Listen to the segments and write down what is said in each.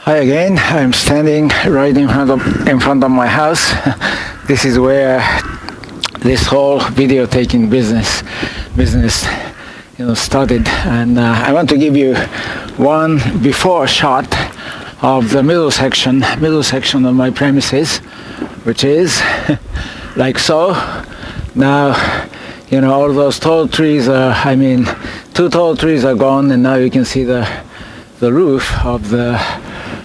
Hi again. I'm standing right in front of my house. This is where this whole video taking business started, and I want to give you one before shot of the middle section of my premises, which is like so. Now, all those tall trees are, two tall trees are gone, and now you can see the roof of the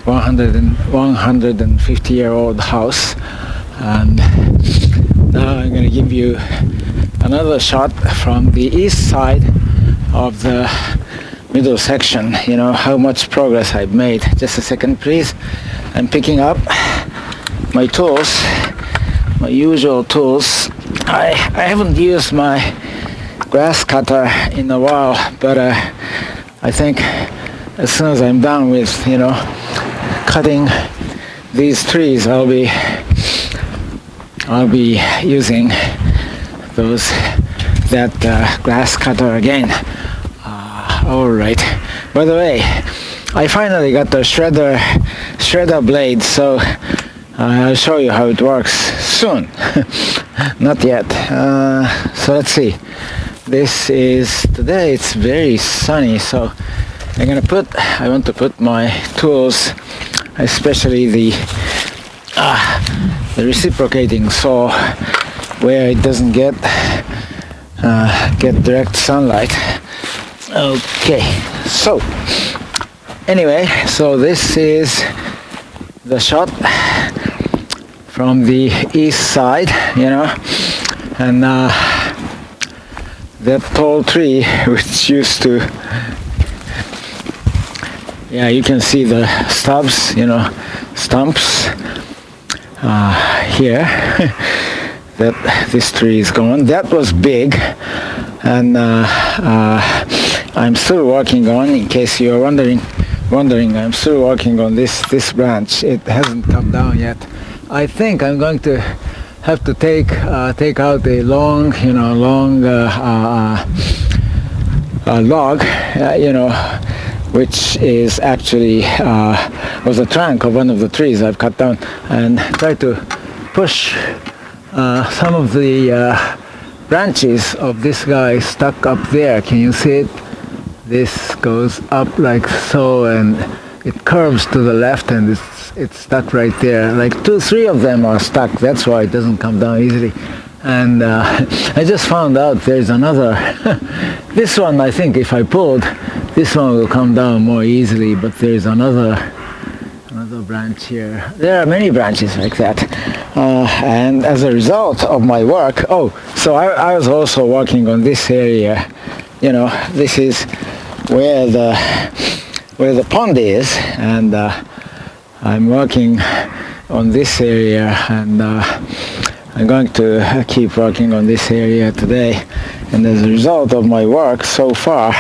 150-year-old house. And now I'm going to give you another shot from the east side of the middle section. How much progress I've made. Just a second, please. I'm picking up my tools, my usual tools. I haven't used my grass cutter in a while, but I think as soon as I'm done with cutting these trees, I'll be using that grass cutter again. All right. By the way, I finally got the shredder blade, so I'll show you how it works soon. Not yet. So let's see. Today it's very sunny, so I want to put my tools, especially the reciprocating saw, where it doesn't get direct sunlight. Okay, so anyway, so this is the shot from the east side, and that tall tree which used to, you can see the stumps here. That this tree is gone. That was big, and I'm still working on. In case you're wondering, I'm still working on this branch. It hasn't come down yet. I think I'm going to have to take out a long log, which is actually was the trunk of one of the trees I've cut down, and try to push some of the branches of this guy stuck up there. Can you see it? This goes up like so, and it curves to the left, and it's stuck right there. Like 2-3 of them are stuck. That's why it doesn't come down easily. And I just found out there's another. This one, I think, if I pulled, this one will come down more easily. But there's another branch here. There are many branches like that. And as a result of my work, so I was also working on this area. This is where the pond is, and I'm working on this area, and I'm going to keep working on this area today. And as a result of my work so far,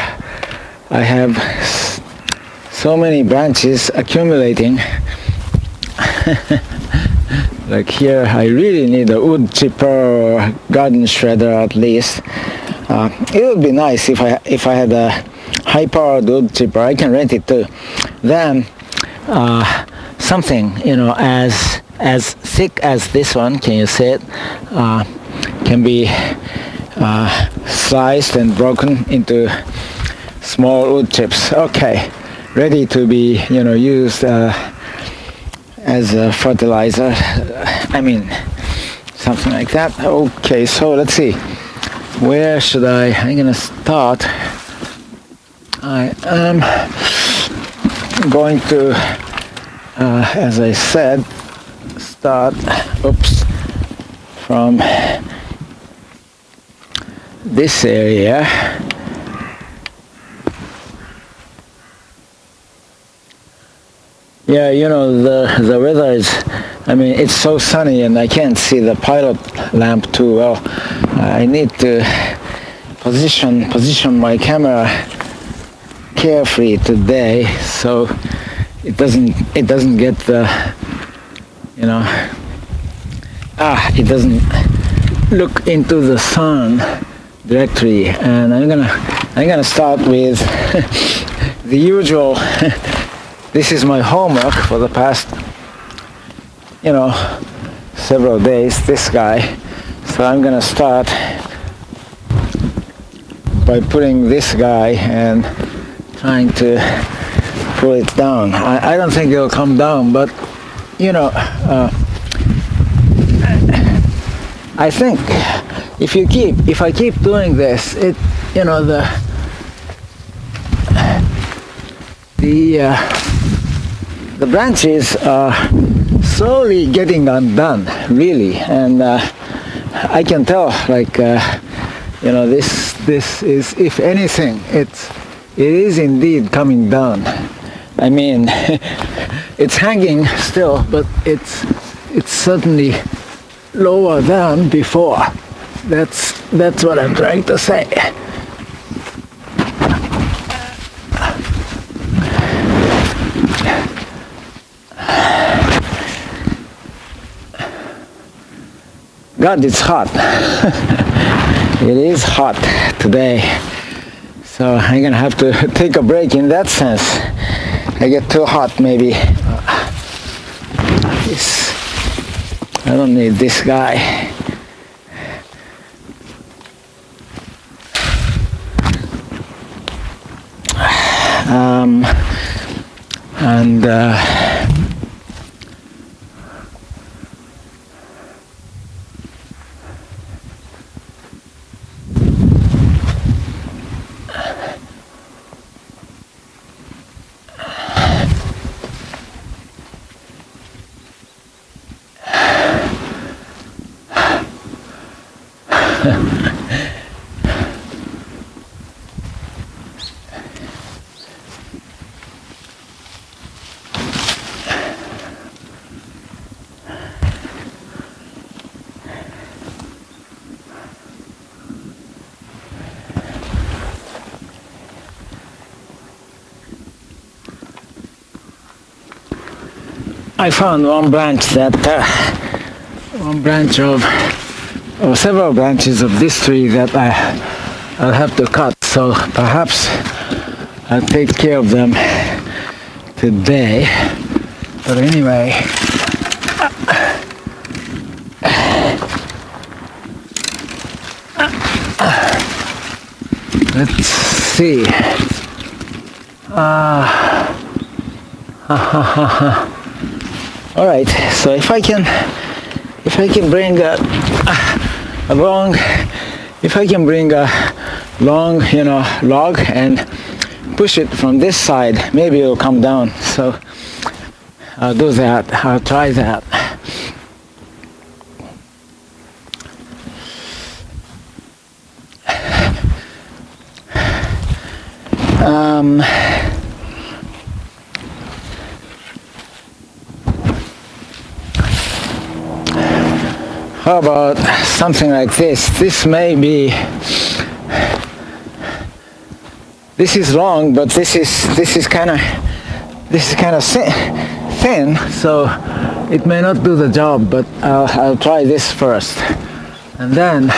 I have so many branches accumulating. Like here, I really need a wood chipper or garden shredder at least. It would be nice if I had a high-powered wood chipper. I can rent it too. Then something as thick as this one, can you see it? Can be sliced and broken into small wood chips. Okay, ready to be used as a fertilizer. Something like that. Okay, so let's see. Where should I'm gonna start. I am going to, as I said, start from this area. Yeah, the weather is, it's so sunny, and I can't see the pilot lamp too well. I need to position my camera carefully today, so it doesn't get the it doesn't look into the sun directly. And I'm gonna start with the usual this is my homework for the past, several days, this guy. So I'm gonna start by putting this guy and trying to pull it down. I don't think it'll come down, but I think if I keep doing this, the branches are slowly getting undone, really, and I can tell, like, this is, if anything, it is indeed coming down. I mean, it's hanging still, but it's certainly lower than before. That's what I'm trying to say. God, it's hot. It is hot today. So I'm gonna have to take a break in that sense. I get too hot maybe. I don't need this guy. And I found one branch or several branches of this tree that I'll have to cut, so perhaps I'll take care of them today. But anyway, let's see. All right, so if I can bring a long log and push it from this side, maybe it'll come down. So I'll do that. I'll try that. How about something like this? This is long, but this is kind of thin, so it may not do the job. But I'll try this first, and then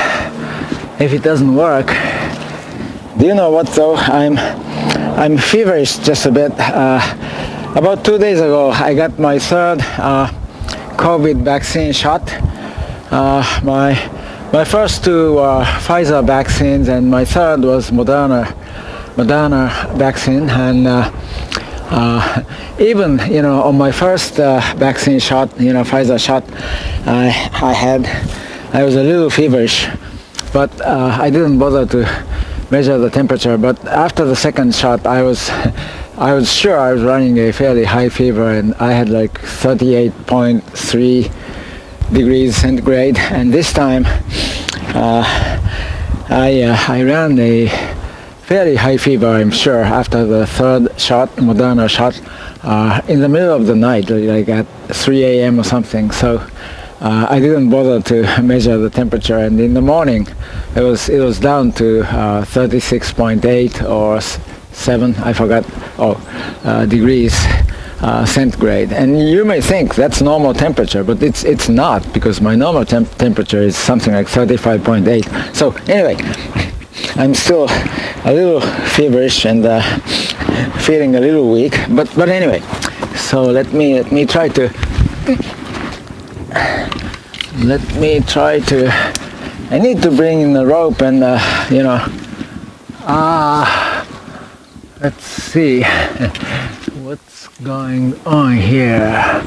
if it doesn't work, do you know what though? I'm feverish just a bit. About 2 days ago, I got my third COVID vaccine shot. My first two were Pfizer vaccines, and my third was Moderna vaccine. And even on my first vaccine shot, Pfizer shot, I was a little feverish, but I didn't bother to measure the temperature. But after the second shot, I was sure I was running a fairly high fever, and I had like 38.3 degrees centigrade, and this time I ran a fairly high fever, I'm sure, after the third shot, Moderna shot, in the middle of the night, like at 3 a.m. or something. So I didn't bother to measure the temperature, and in the morning it was down to 36.8 or 7, I forgot, degrees centigrade. And you may think that's normal temperature, but it's not, because my normal temperature is something like 35.8. So anyway, I'm still a little feverish and feeling a little weak, but anyway, So let me try to I need to bring in the rope and you know, let's see what's going on here.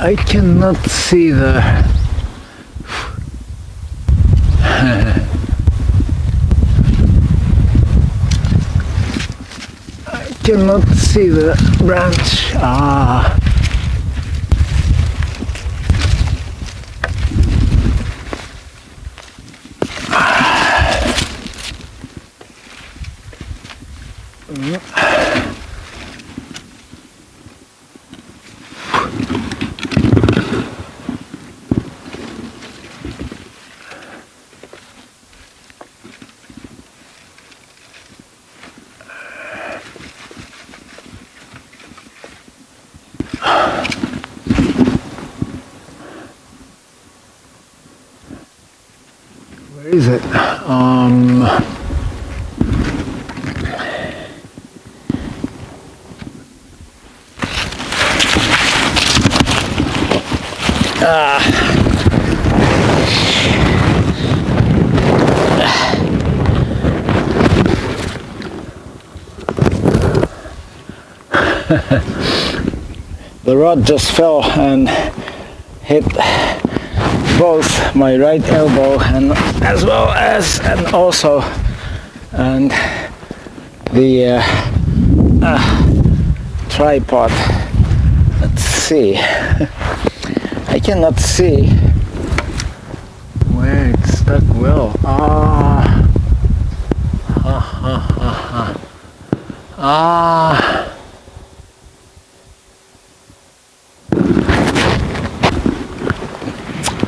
I cannot see the I cannot see the branch. Where is it? The rod just fell and hit both my right elbow and as well as and also and the tripod. Let's see. I cannot see where it's stuck well.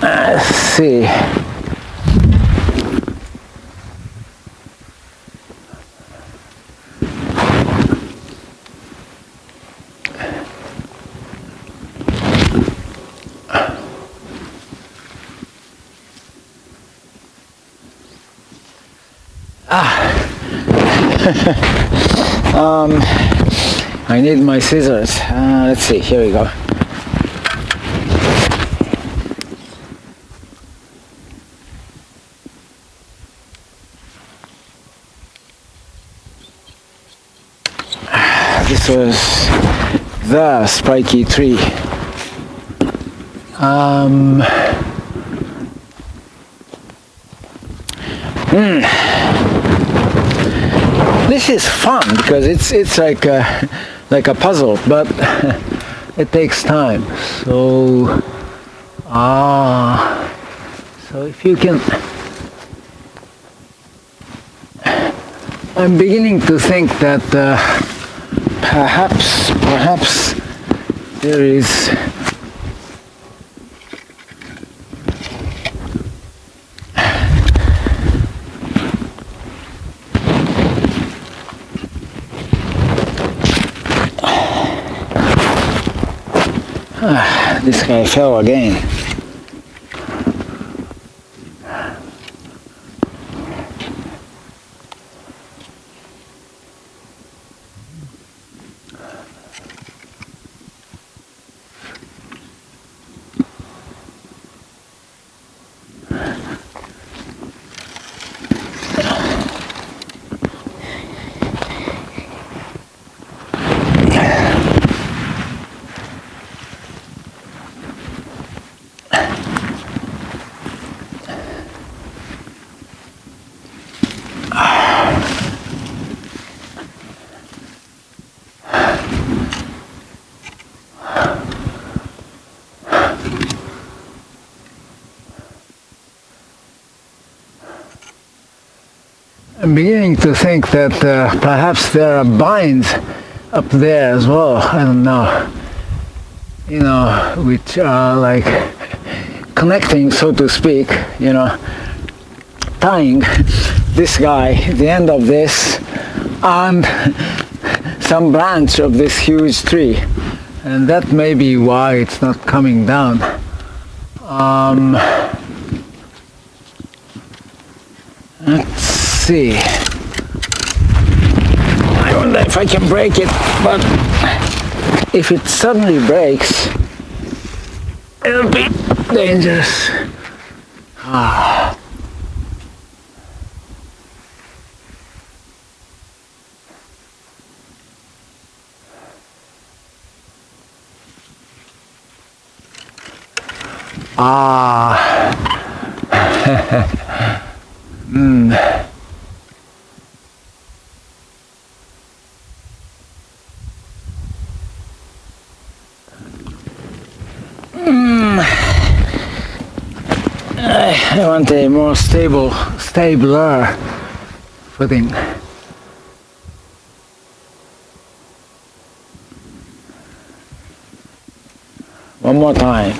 Let's see. I need my scissors. Let's see, here we go. This was the spiky tree. This is fun because it's like a puzzle, but it takes time. So so if you can, I'm beginning to think that perhaps there is this guy fell again. I'm beginning to think that perhaps there are vines up there as well. I don't know. You know, which are like connecting, so to speak, you know, tying this guy, the end of this, on some branch of this huge tree, and that may be why it's not coming down. Let's see. I wonder if I can break it, but if it suddenly breaks, it'll be dangerous. I want a more stabler footing. One more time.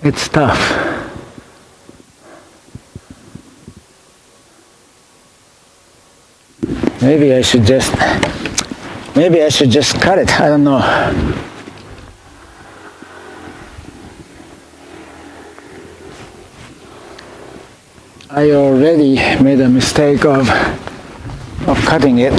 It's tough. Maybe I should just cut it. I don't know. I already made a mistake of cutting it.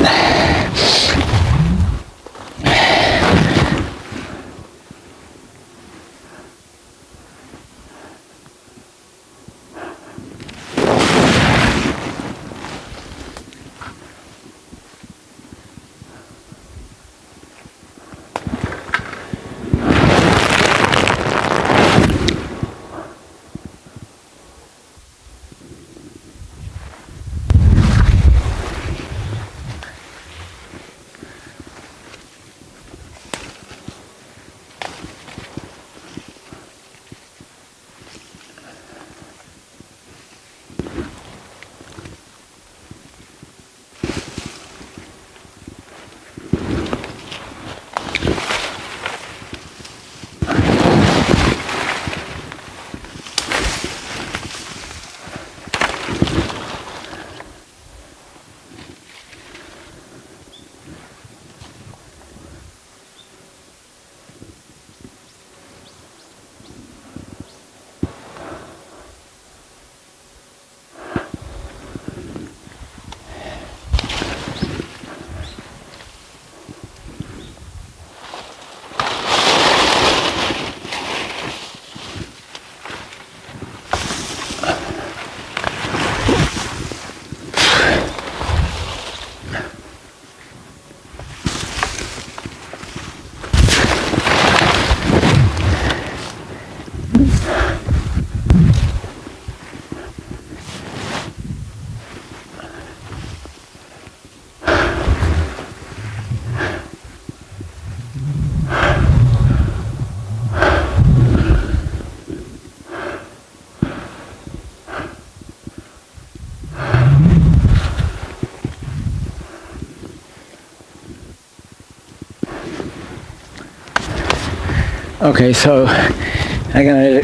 Okay, so I'm going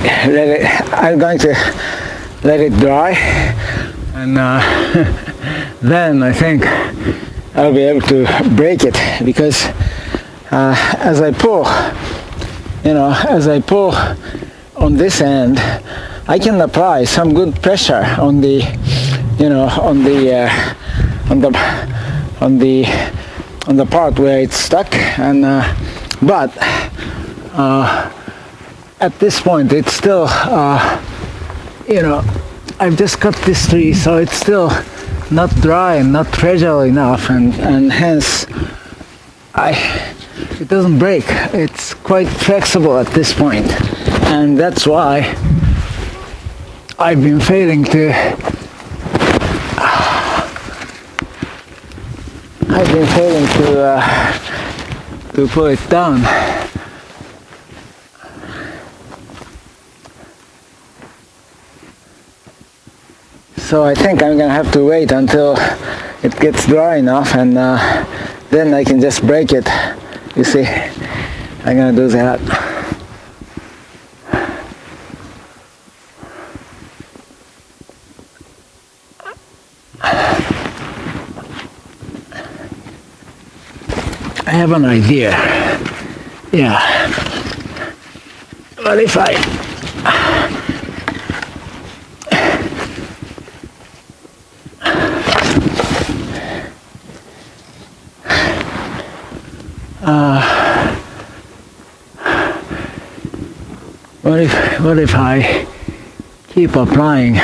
to let it dry, and then I think I'll be able to break it, because as I pull on this end, I can apply some good pressure on the part where it's stuck, and but at this point it's still I've just cut this tree, so it's still not dry and not fragile enough, and hence it doesn't break. It's quite flexible at this point, and that's why I've been failing to pull it down. So I think I'm gonna have to wait until it gets dry enough, and then I can just break it. You see, I'm gonna do that. I have an idea. Yeah. What if what if I keep applying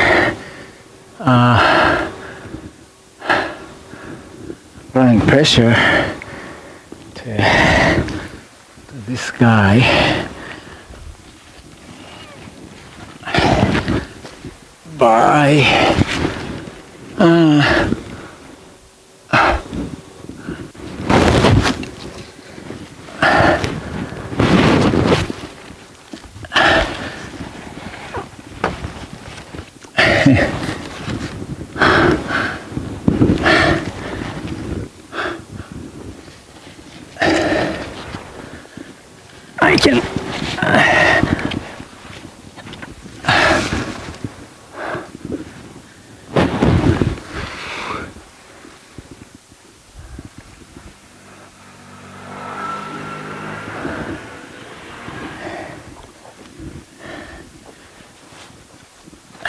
pressure to this guy by I can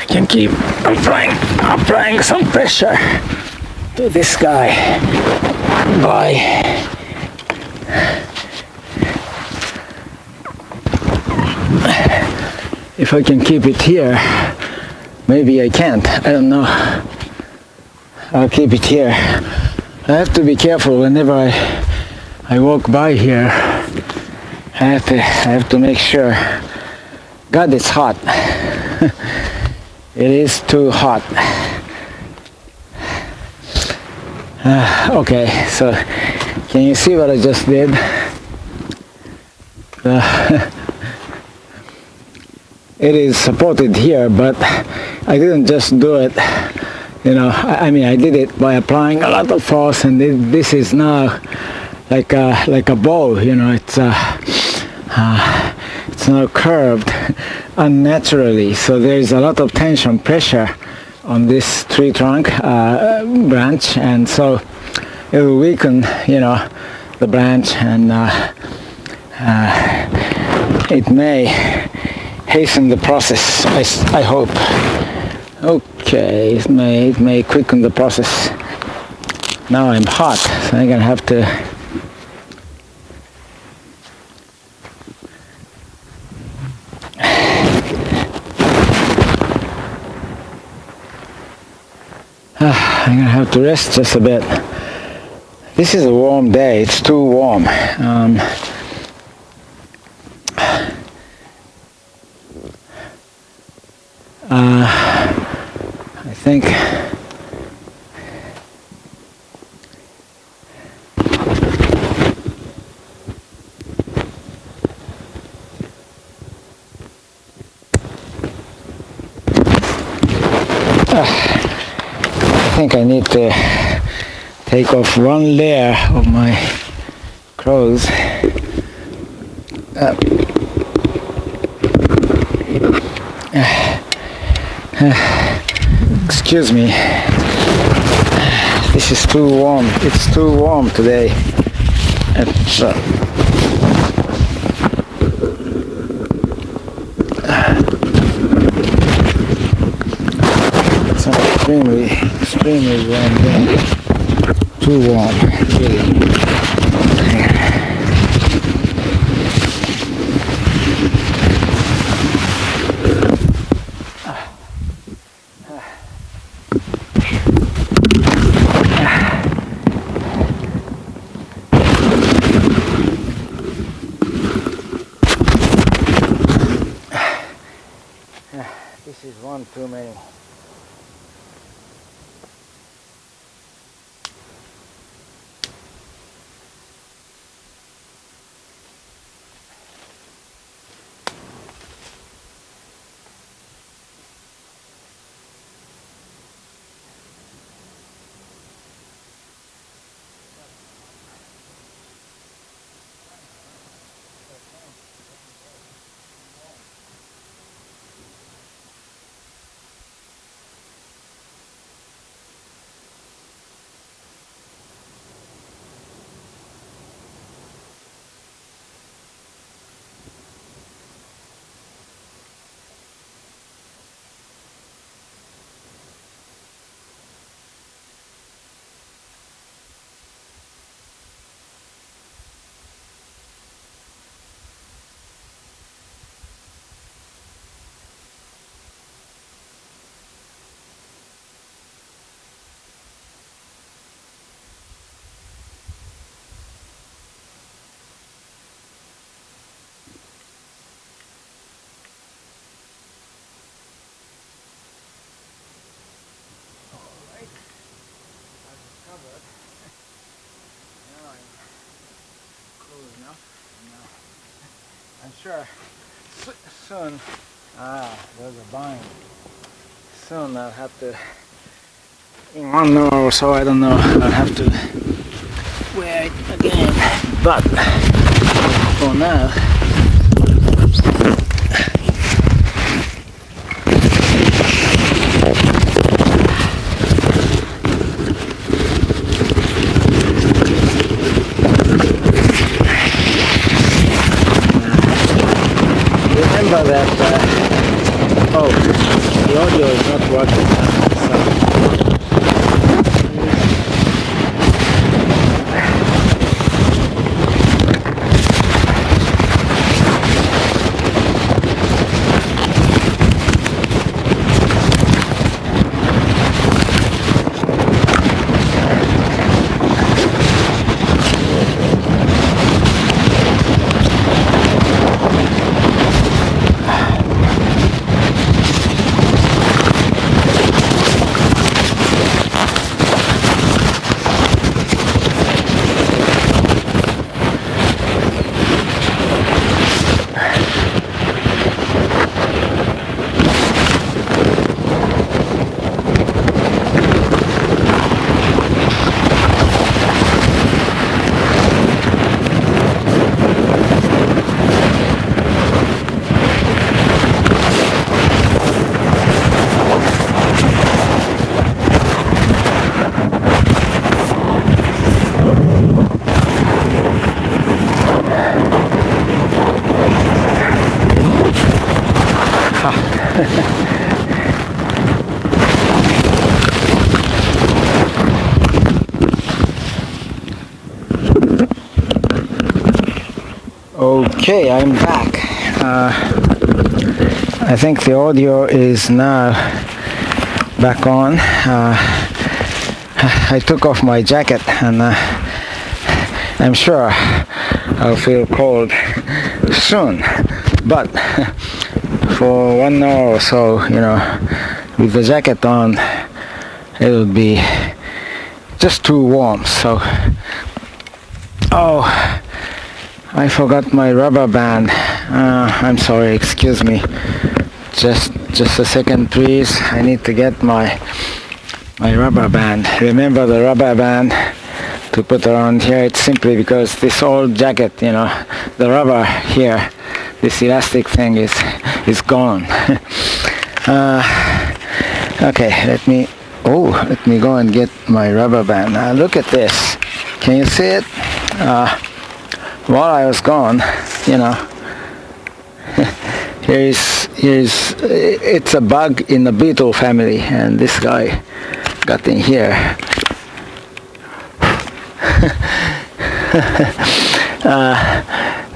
can keep applying some pressure to this guy by if I can keep it here. Maybe I can't, I don't know. I'll keep it here. I have to be careful whenever I walk by here. I have to make sure. God, it's hot. It is too hot. Okay, so can you see what I just did? It is supported here, but I didn't just do it. You know, I mean, I did it by applying a lot of force, and this is now like a bow. You know, it's now curved unnaturally. So there is a lot of tension, pressure on this tree trunk branch, and so it will weaken, you know, the branch, and it may hasten the process. I hope. Okay, it may quicken the process. Now I'm hot, so I'm gonna have to rest just a bit. This is a warm day. It's too warm. I think I need to take off one layer of my clothes. Excuse me. This is too warm. It's too warm today. It's extremely warm day. Too warm, really. This is one too many. I'm sure soon, there's a bind. Soon I'll have to, in 1 hour or so, I don't know, I'll have to wear it again. But for now, remember that Oh, the audio is not working. Okay, I'm back. I think the audio is now back on. I took off my jacket and I'm sure I'll feel cold soon, but for 1 hour or so, with the jacket on, it would be just too warm. So, oh, I forgot my rubber band. I'm sorry, excuse me. Just a second, please. I need to get my rubber band. Remember the rubber band to put around here? It's simply because this old jacket, the rubber here, this elastic thing is gone. Okay, let me go and get my rubber band. Look at this. Can you see it? While I was gone, it's a bug in the beetle family, and this guy got in here.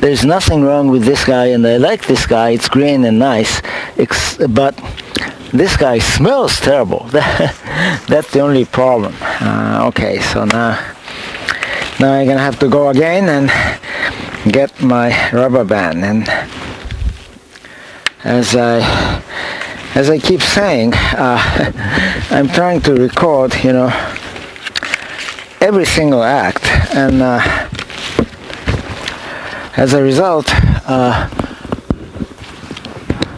There's nothing wrong with this guy, and I like this guy. It's green and nice, but this guy smells terrible. That's the only problem. Okay, so now I'm gonna have to go again and get my rubber band. And as I keep saying, I'm trying to record, every single act, and as a result,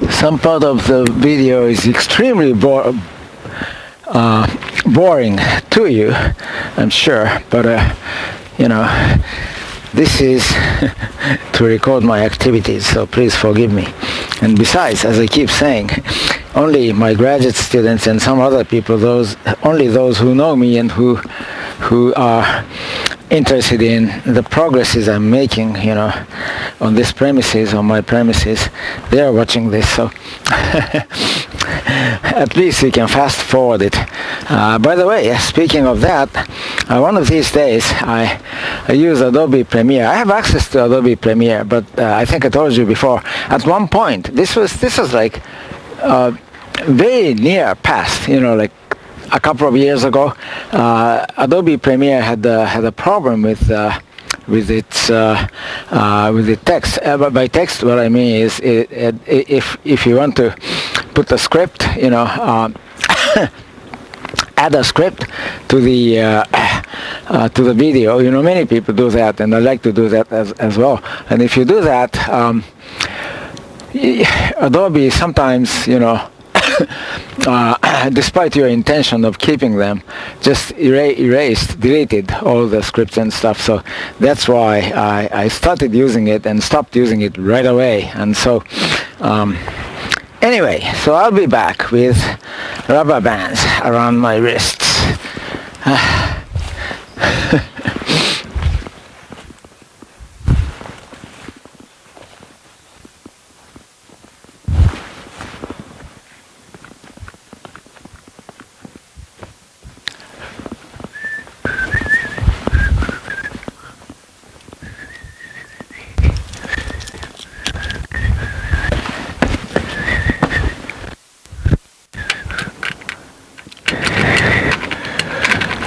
some part of the video is extremely boring to you, I'm sure, but this is to record my activities, so please forgive me. And besides, as I keep saying, only my graduate students and some other people, only those who know me and who are interested in the progresses I'm making, on this premises, on my premises, they are watching this, so at least we can fast forward it. By the way, speaking of that, one of these days I use Adobe Premiere. I have access to Adobe Premiere, but I think I told you before, at one point, this was like very near past, like a couple of years ago, Adobe Premiere had a problem with the text. By text, what I mean is, if you want to put a script, add a script to the video. Many people do that, and I like to do that as well. And if you do that, Adobe sometimes, despite your intention of keeping them, just deleted all the scripts and stuff. So that's why I started using it and stopped using it right away. And so anyway, so I'll be back with rubber bands around my wrists.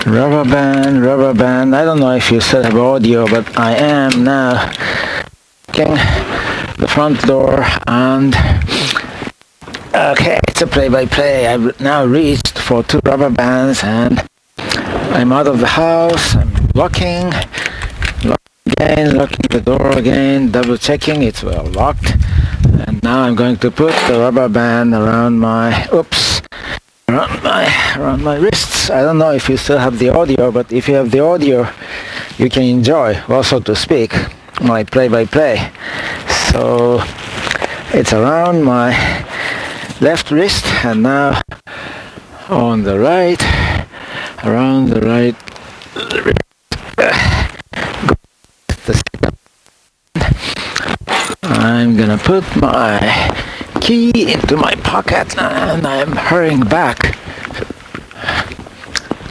Rubber band. I don't know if you still have audio, but I am now checking the front door, and okay, it's a play-by-play. I've now reached for 2 rubber bands, and I'm out of the house. I'm locking again, locking the door again, double checking it's well locked, and now I'm going to put the rubber band around my wrists. I don't know if you still have the audio, but if you have the audio, you can enjoy, also to speak, my play-by-play. So it's around my left wrist, and now on the right, around the right wrist. I'm gonna put my key into my pocket, and I'm hurrying back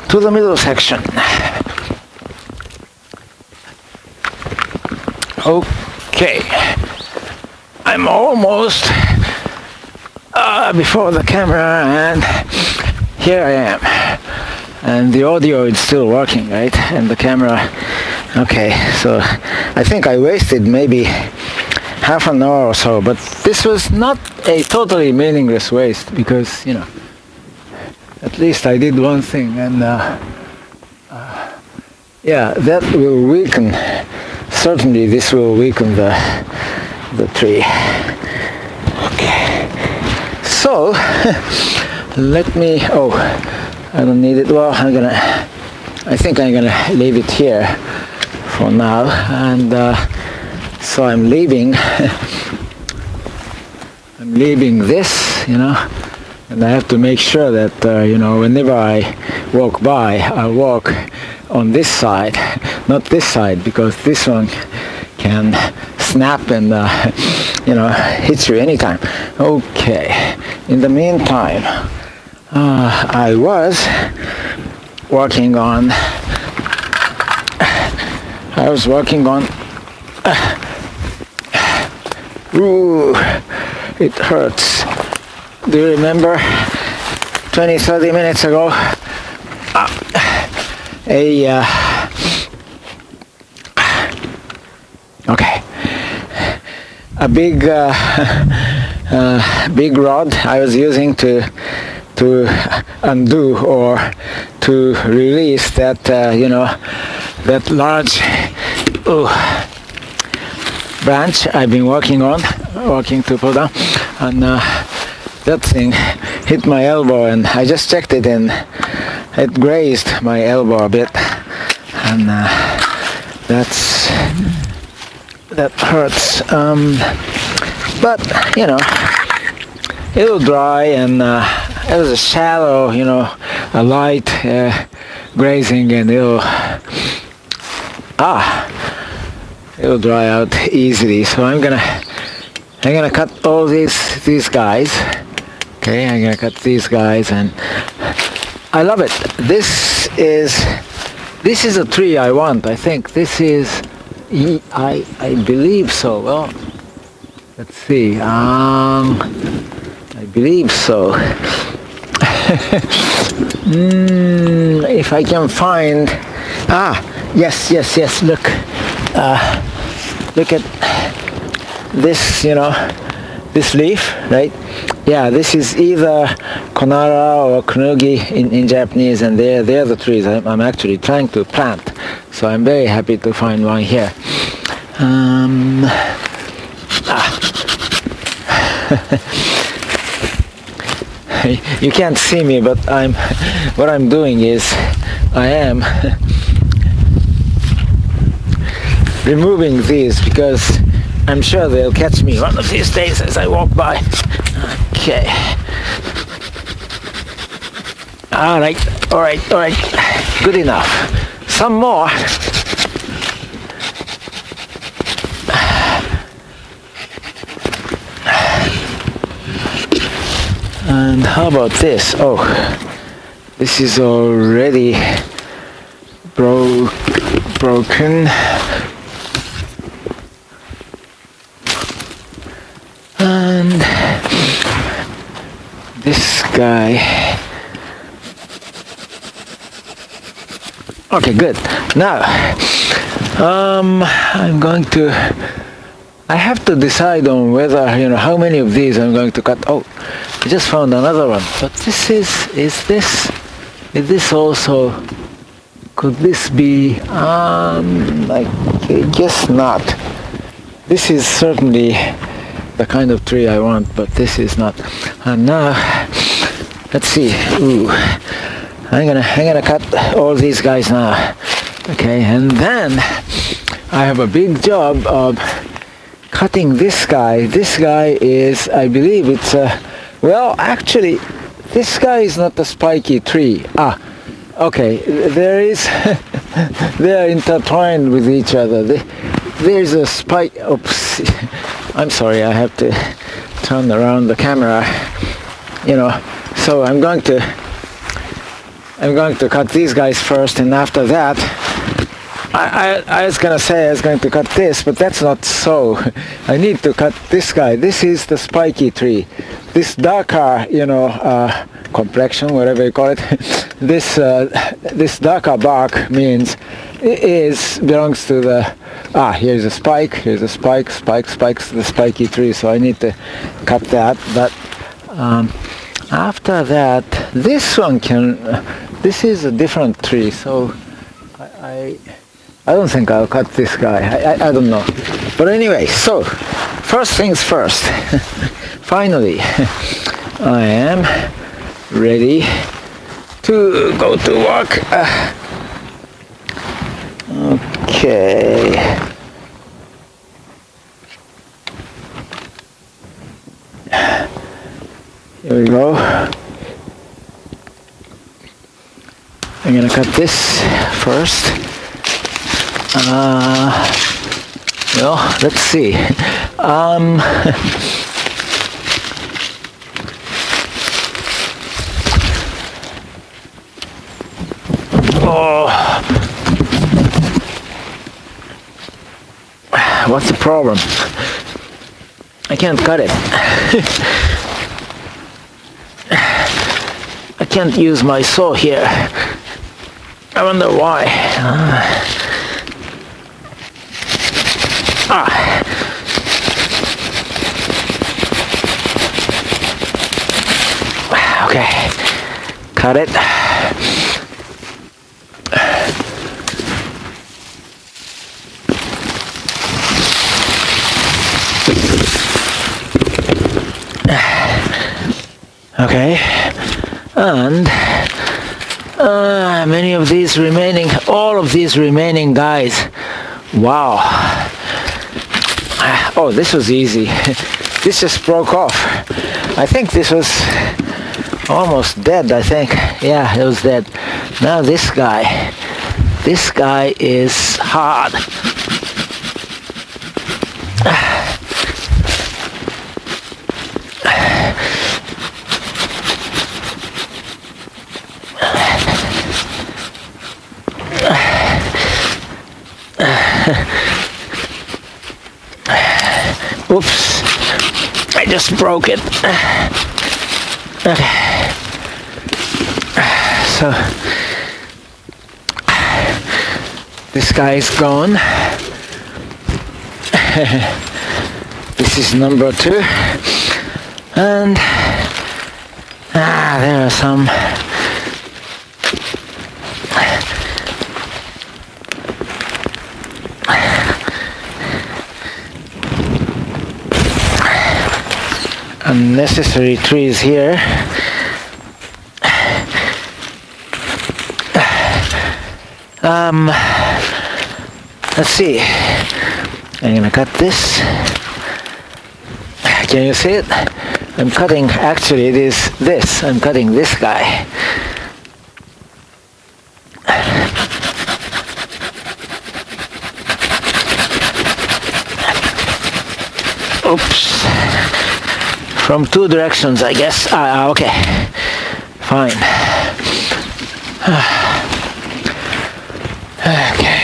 to the middle section. Okay, I'm almost before the camera, and here I am, and the audio is still working, right? And the camera. Okay, so I think I wasted maybe half an hour or so, but this was not a totally meaningless waste, because, you know, at least I did one thing, and yeah, that will weaken, certainly this will weaken the tree. Okay, so let me, I don't need it. Well, I think I'm gonna leave it here for now, and so I'm leaving this, you know, and I have to make sure that you know, whenever I walk by, I walk on this side, not this side, because this one can snap and you know, hit you anytime. Okay, in the meantime, I was working on ooh, it hurts. Do you remember 20-30 minutes ago a big rod I was using to undo or to release that you know, that large branch I've been working to pull down, and that thing hit my elbow, and I just checked it, and it grazed my elbow a bit, and that hurts, but you know, it'll dry, and it was a shallow, you know, a light grazing, and it'll dry out easily. So I'm gonna cut all these guys. Okay, I'm gonna cut these guys, and I love it. This is a tree I want. I think this is, I believe so. Well, let's see. I believe so. If I can find. Yes. Look at this, you know, this leaf, right? Yeah, this is either Konara or Kunugi in Japanese, and they're the trees I'm actually trying to plant. So I'm very happy to find one here. You can't see me, but what I'm doing is I am removing these, because I'm sure they'll catch me one of these days as I walk by. Okay. All right. Good enough. Some more. And how about this? Oh, this is already broken. And this guy, Okay, good. Now, I have to decide on whether, how many of these I'm going to cut. Oh, I just found another one. But is this also, could this be, I guess not. This is certainly the kind of tree I want, but this is not. And now, let's see. Ooh, I'm gonna cut all these guys now. Okay, and then I have a big job of cutting this guy. This guy is, I believe it's a, well, actually, this guy is not a spiky tree. Okay, there is, they are intertwined with each other. There's a spike, oops, I'm sorry, I have to turn around the camera, so I'm going to cut these guys first, and after that, I was gonna say I was going to cut this, but that's not so. I need to cut this guy. This is the spiky tree. This darker, complexion, whatever you call it. This darker bark belongs to the. Here's a spike. Here's a spikes the spiky tree. So I need to cut that. But after that, this one this is a different tree. So I don't think I'll cut this guy. I don't know. But anyway, so first things first. Finally, I am ready to go to work. Okay. Here we go. I'm gonna cut this first. Well, let's see. What's the problem? I can't cut it. I can't use my saw here. I wonder why. Okay, cut it. Okay, and many of these remaining, all of these remaining guys. Wow. Oh, this was easy. This just broke off. I think this was almost dead, I think. Yeah, it was dead. Now this guy is hard. Oops, I just broke it. Okay, so this guy is gone. This is number 2, and there are some. Unnecessary trees here. Let's see. I'm gonna cut this. Can you see it? I'm cutting, actually it is this. I'm cutting this guy. Oops. From 2 directions, I guess. Okay. Fine. Okay.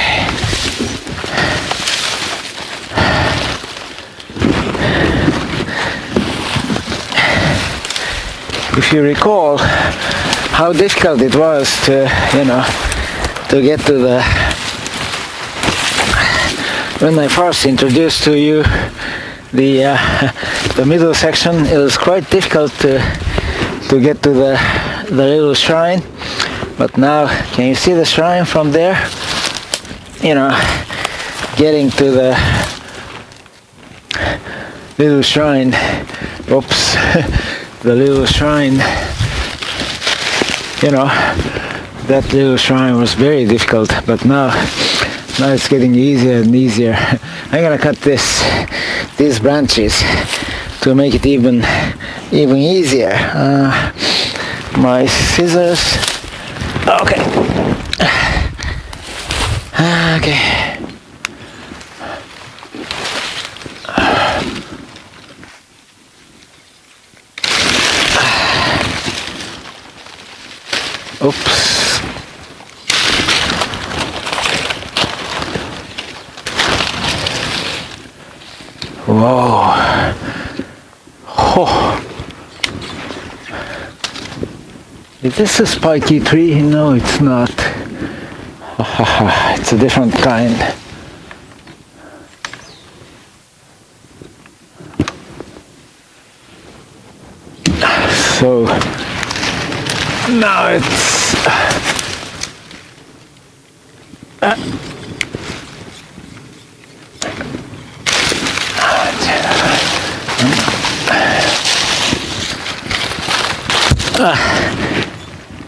If you recall how difficult it was to to get to the, when I first introduced to you the middle section, it was quite difficult to get to the little shrine. But now, can you see the shrine from there? You know, getting to the little shrine, oops, the little shrine, you know, that little shrine was very difficult, but now it's getting easier and easier. I'm gonna cut these branches to make it even easier. My scissors. Okay. Okay. Oops. Whoa. Oh. Is this a spiky tree? No, it's not. It's a different kind. So now it's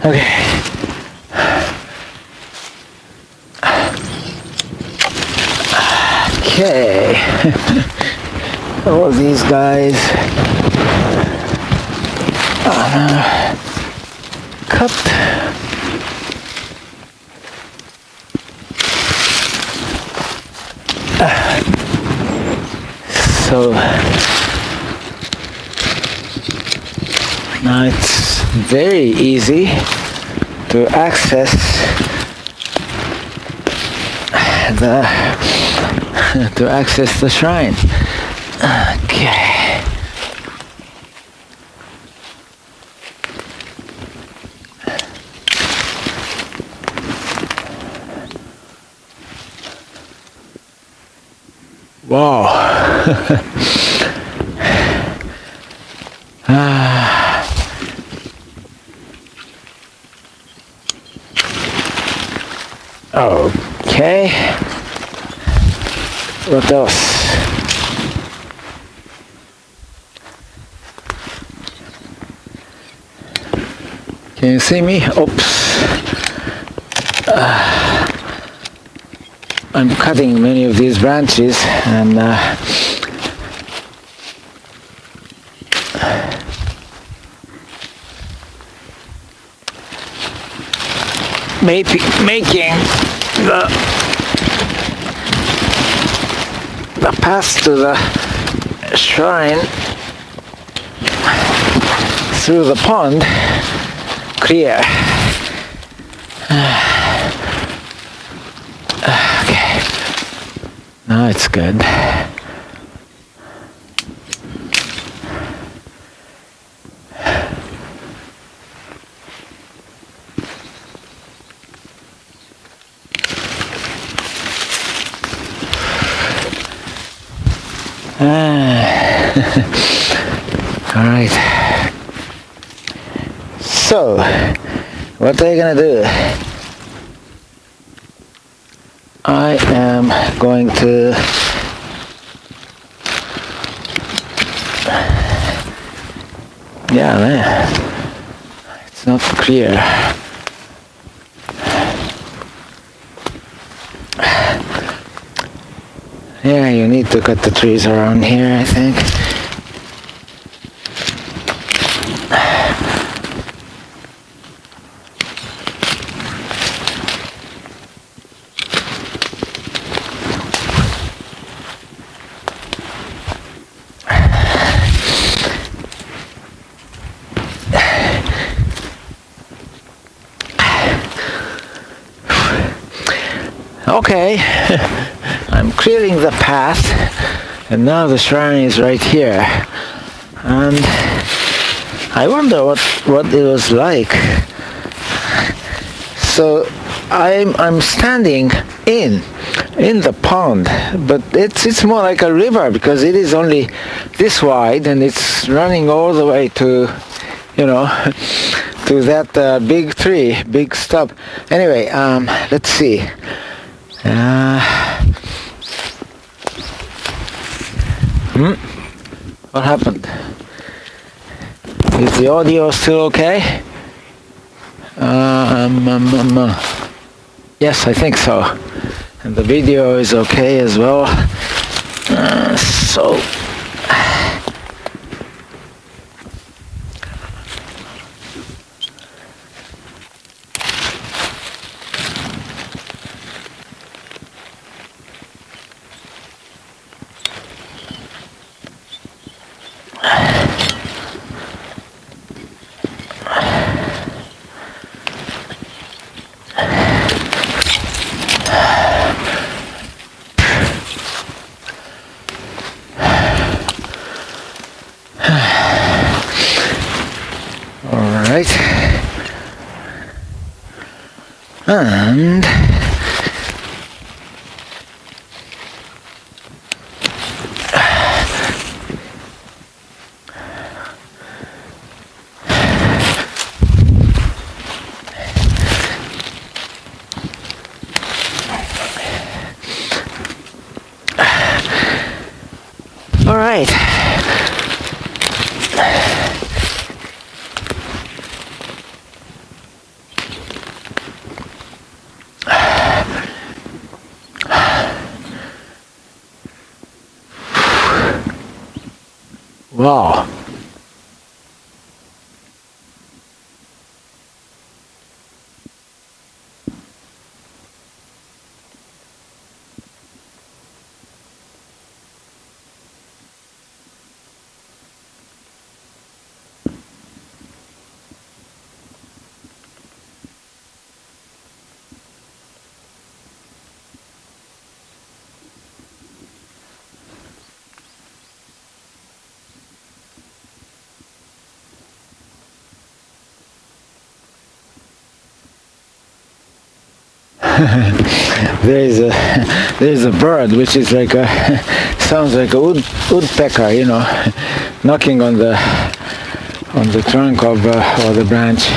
okay. Okay. All these guys cut. So now it's very easy to access the shrine. Okay. Wow. Okay. What else? Can you see me? Oops. I'm cutting many of these branches and making the path to the shrine through the pond clear. Okay, now it's good. All right. So, what are you gonna do? I am going to it's not clear. Yeah, you need to cut the trees around here, I think. Okay, I'm clearing the path, and now the shrine is right here, and I wonder what it was like. So I'm standing in the pond, but it's more like a river because it is only this wide and it's running all the way to, you know, to that big tree, big stub. Anyway, let's see. What happened? Is the audio still okay? Yes, I think so. And the video is okay as well. So and all right. Wow. there's a bird which is like a sounds like a woodpecker, you know, knocking on the trunk of or the branch,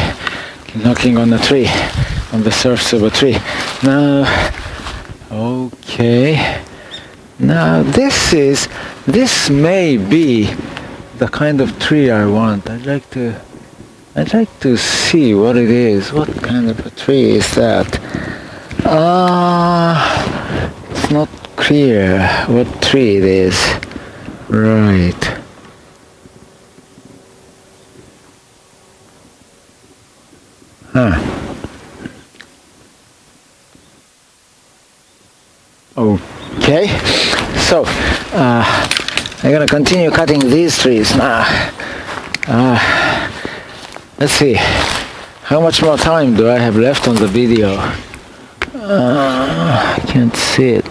knocking on the tree, on the surface of a tree. Now, okay. Now this may be the kind of tree I want. I'd like to see what it is. What kind of a tree is that? It's not clear what tree it is. Right. Okay. So, I'm gonna continue cutting these trees now. Let's see. How much more time do I have left on the video? I can't see it.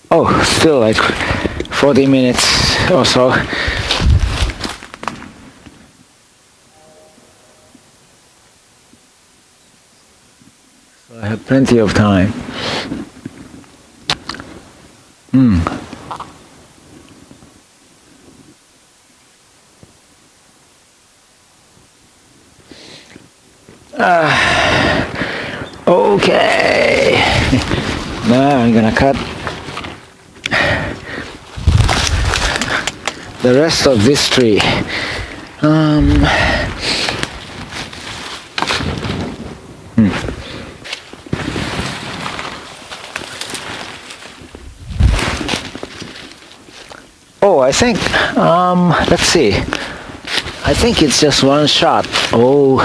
Oh, still like 40 minutes or so. So I have plenty of time. Okay. Now I'm gonna cut the rest of this tree. Oh, I think, let's see. I think it's just one shot. Oh,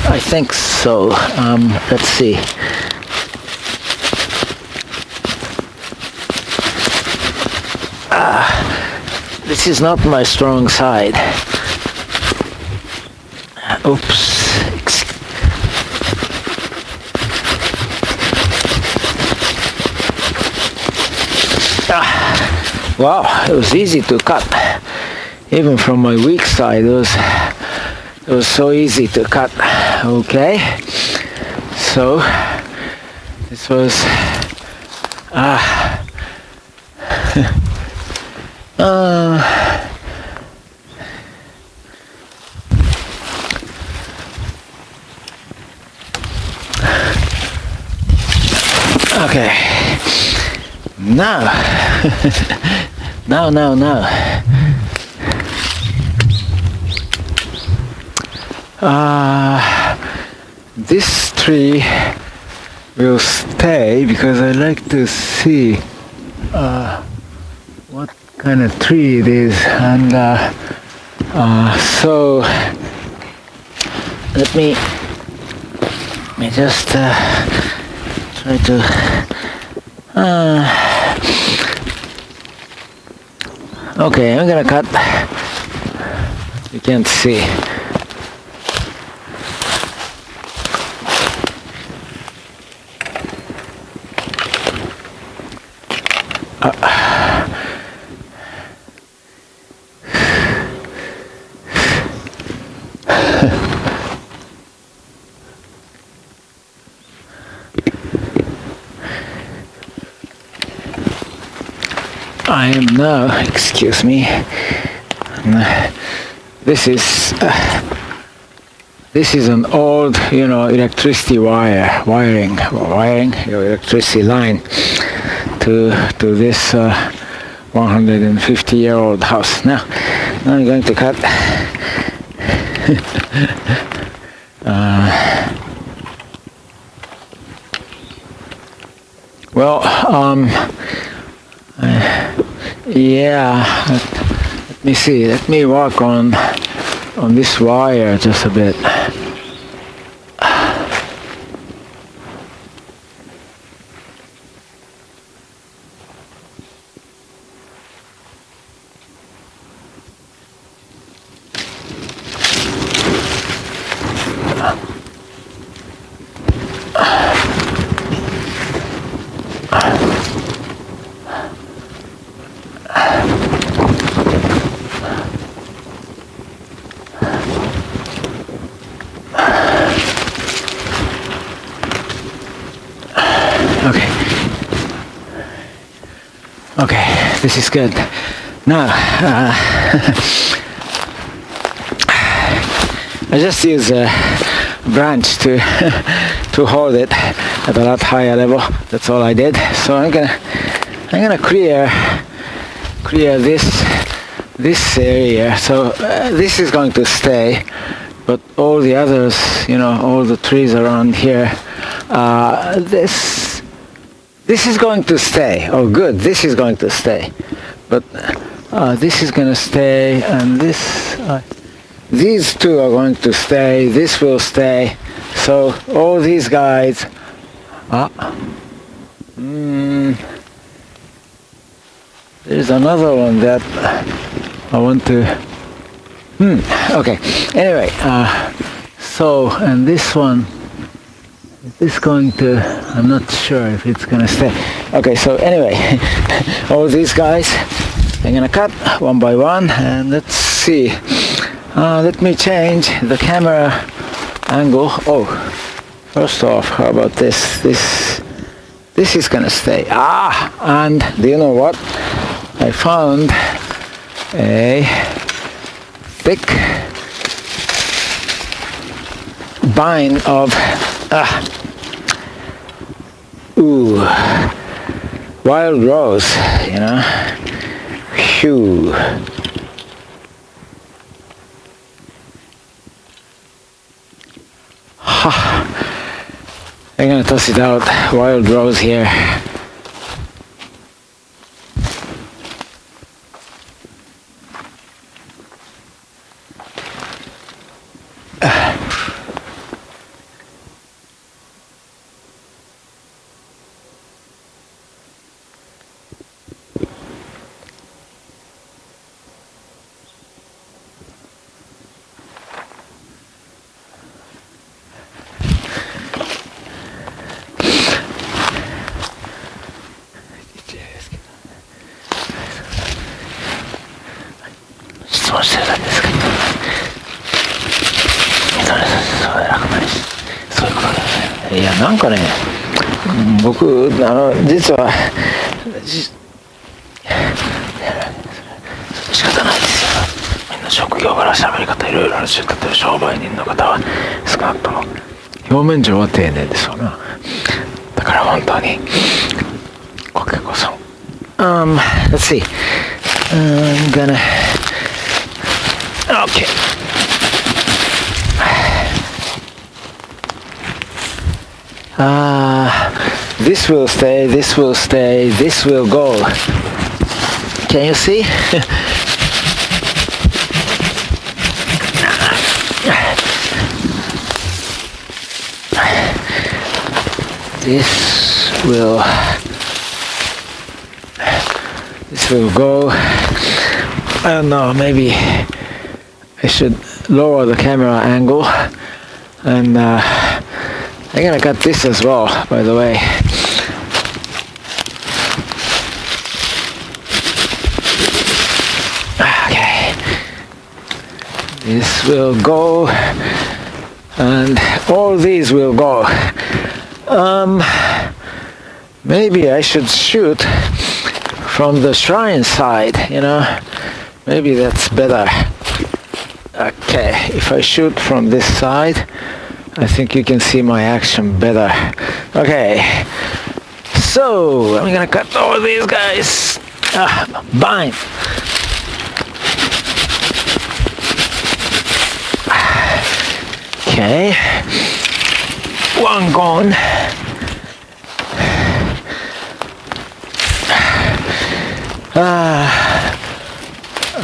I think so. Let's see. This is not my strong side. Oops. Wow, it was easy to cut. Even from my weak side, it was It was so easy to cut. Okay, so this was okay. Now, now. This tree will stay because I like to see what kind of tree it is, and so let me just try to okay, I'm gonna cut. You can't see. I am now, excuse me, this is an old, electricity wiring your electricity line to this 150-year-old house. Now I'm going to cut. Yeah, let me see. Let me work on this wire just a bit. Okay, this is good. Now, I just use a branch to hold it at a lot higher level. That's all I did. So I'm gonna clear this area. So this is going to stay, but all the others, all the trees around here, this is going to stay. Oh, good. This is going to stay, but this is going to stay, and these two are going to stay. This will stay. So all these guys. There's another one that I want to. Okay. Anyway, so and this one. Is this going to, I'm not sure if it's going to stay. Okay, so anyway, all these guys, I'm going to cut one by one, and let's see. Let me change the camera angle. Oh, first off, how about this? This is going to stay. And do you know what? I found a thick vine of wild rose, Phew. I'm gonna toss it out. Wild rose here. いやなんかね、僕実は仕方ないですよ。みんな職業柄喋り方いろいろあるし、例えば商売人の方は少なくとも表面上は丁寧ですよな。だから本当にご結構さん。Let's see. I'm gonna. Okay. This will stay, this will stay, this will go. Can you see? This will go. I don't know, maybe I should lower the camera angle, and I'm gonna cut this as well, by the way. Okay, this will go, and all these will go. Maybe I should shoot from the shrine side, maybe that's better. Okay, if I shoot from this side, I think you can see my action better. Okay, so I'm gonna cut all these guys. Bind. Okay, one gone.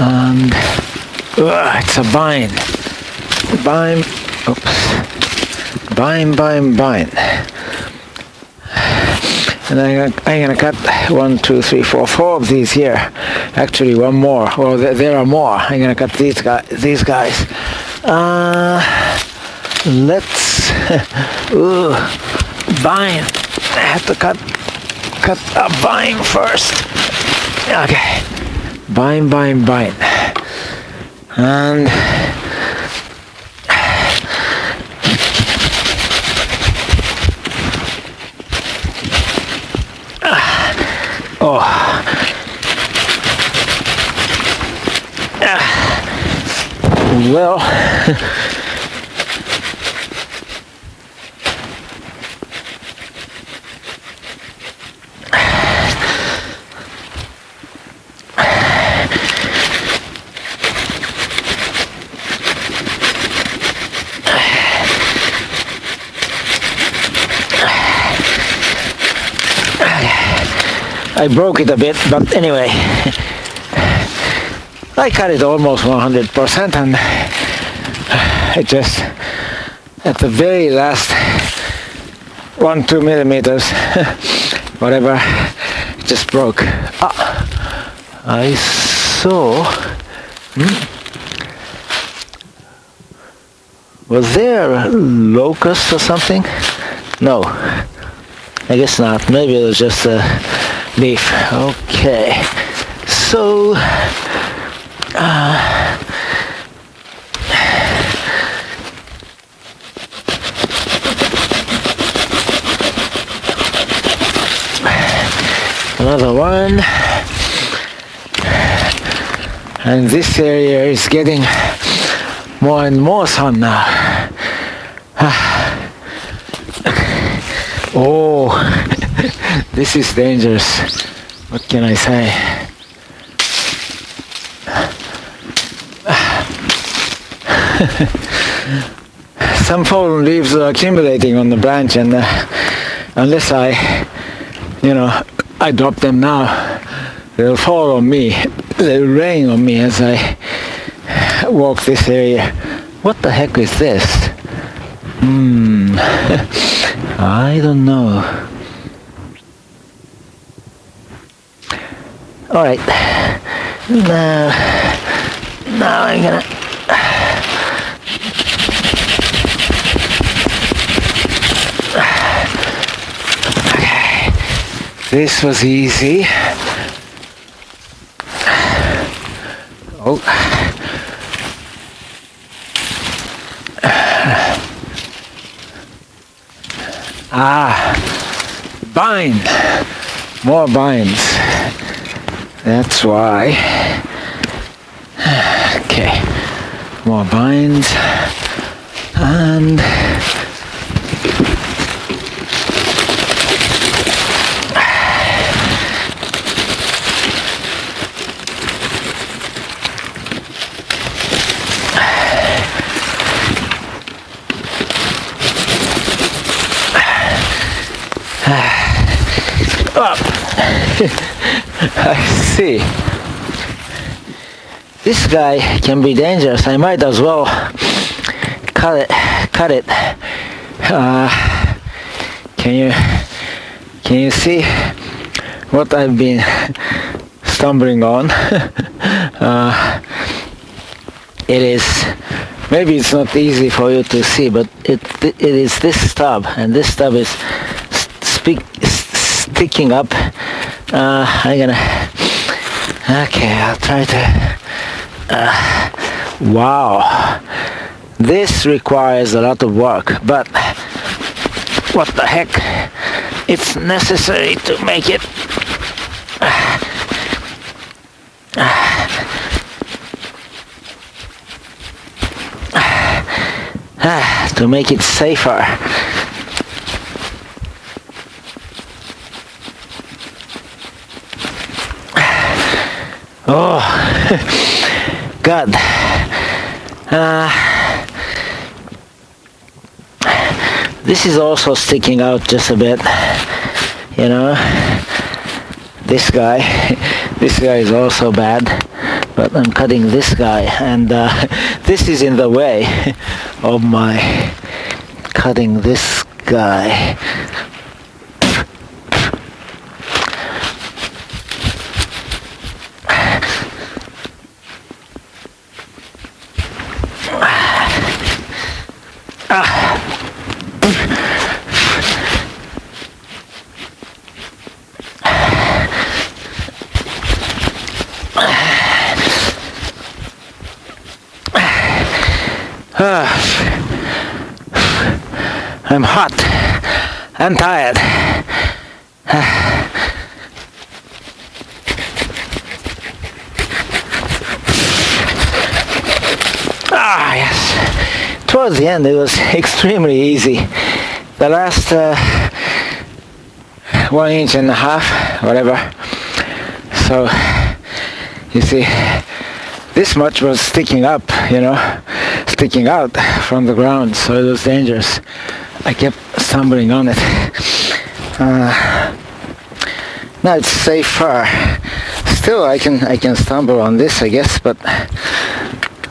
And it's a bind. Bind. Oops. Bind. And I'm gonna cut 1, 2, 3, 4, 4 of these here. Actually, one more. Well, there are more. I'm gonna cut these guys. Let's bind. I have to cut a bind first. Okay, bind, and well. I broke it a bit, but anyway, I cut it almost 100%, and it just, at the very last 1-2 millimeters, whatever, it just broke. I saw, was there a locust or something? No, I guess not. Maybe it was just a leaf. Okay, so another one, and this area is getting more and more sun now. Oh, this is dangerous. What can I say? Some fallen leaves are accumulating on the branch, and unless I drop them now, they'll fall on me. They'll rain on me as I walk this area. What the heck is this? I don't know. All right, now I'm gonna okay. This was easy. Oh. Vine. More vines. That's why. Okay. More vines. And I see. This guy can be dangerous. I might as well cut it. Can you see what I've been stumbling on? It is, maybe it's not easy for you to see, but it is this stub, and this stub is sticking up. Okay, I'll try to, wow, this requires a lot of work, but what the heck, it's necessary to make it. To make it safer. Oh, God. This is also sticking out just a bit, you know. This guy is also bad, but I'm cutting this guy, and this is in the way of my cutting this guy. I'm hot and tired. Yes. Towards the end it was extremely easy. The last 1.5 inches, whatever. So, you see, this much was sticking up, you know, sticking out from the ground, so it was dangerous. I kept stumbling on it. Now it's safer. Still, I can stumble on this, I guess, but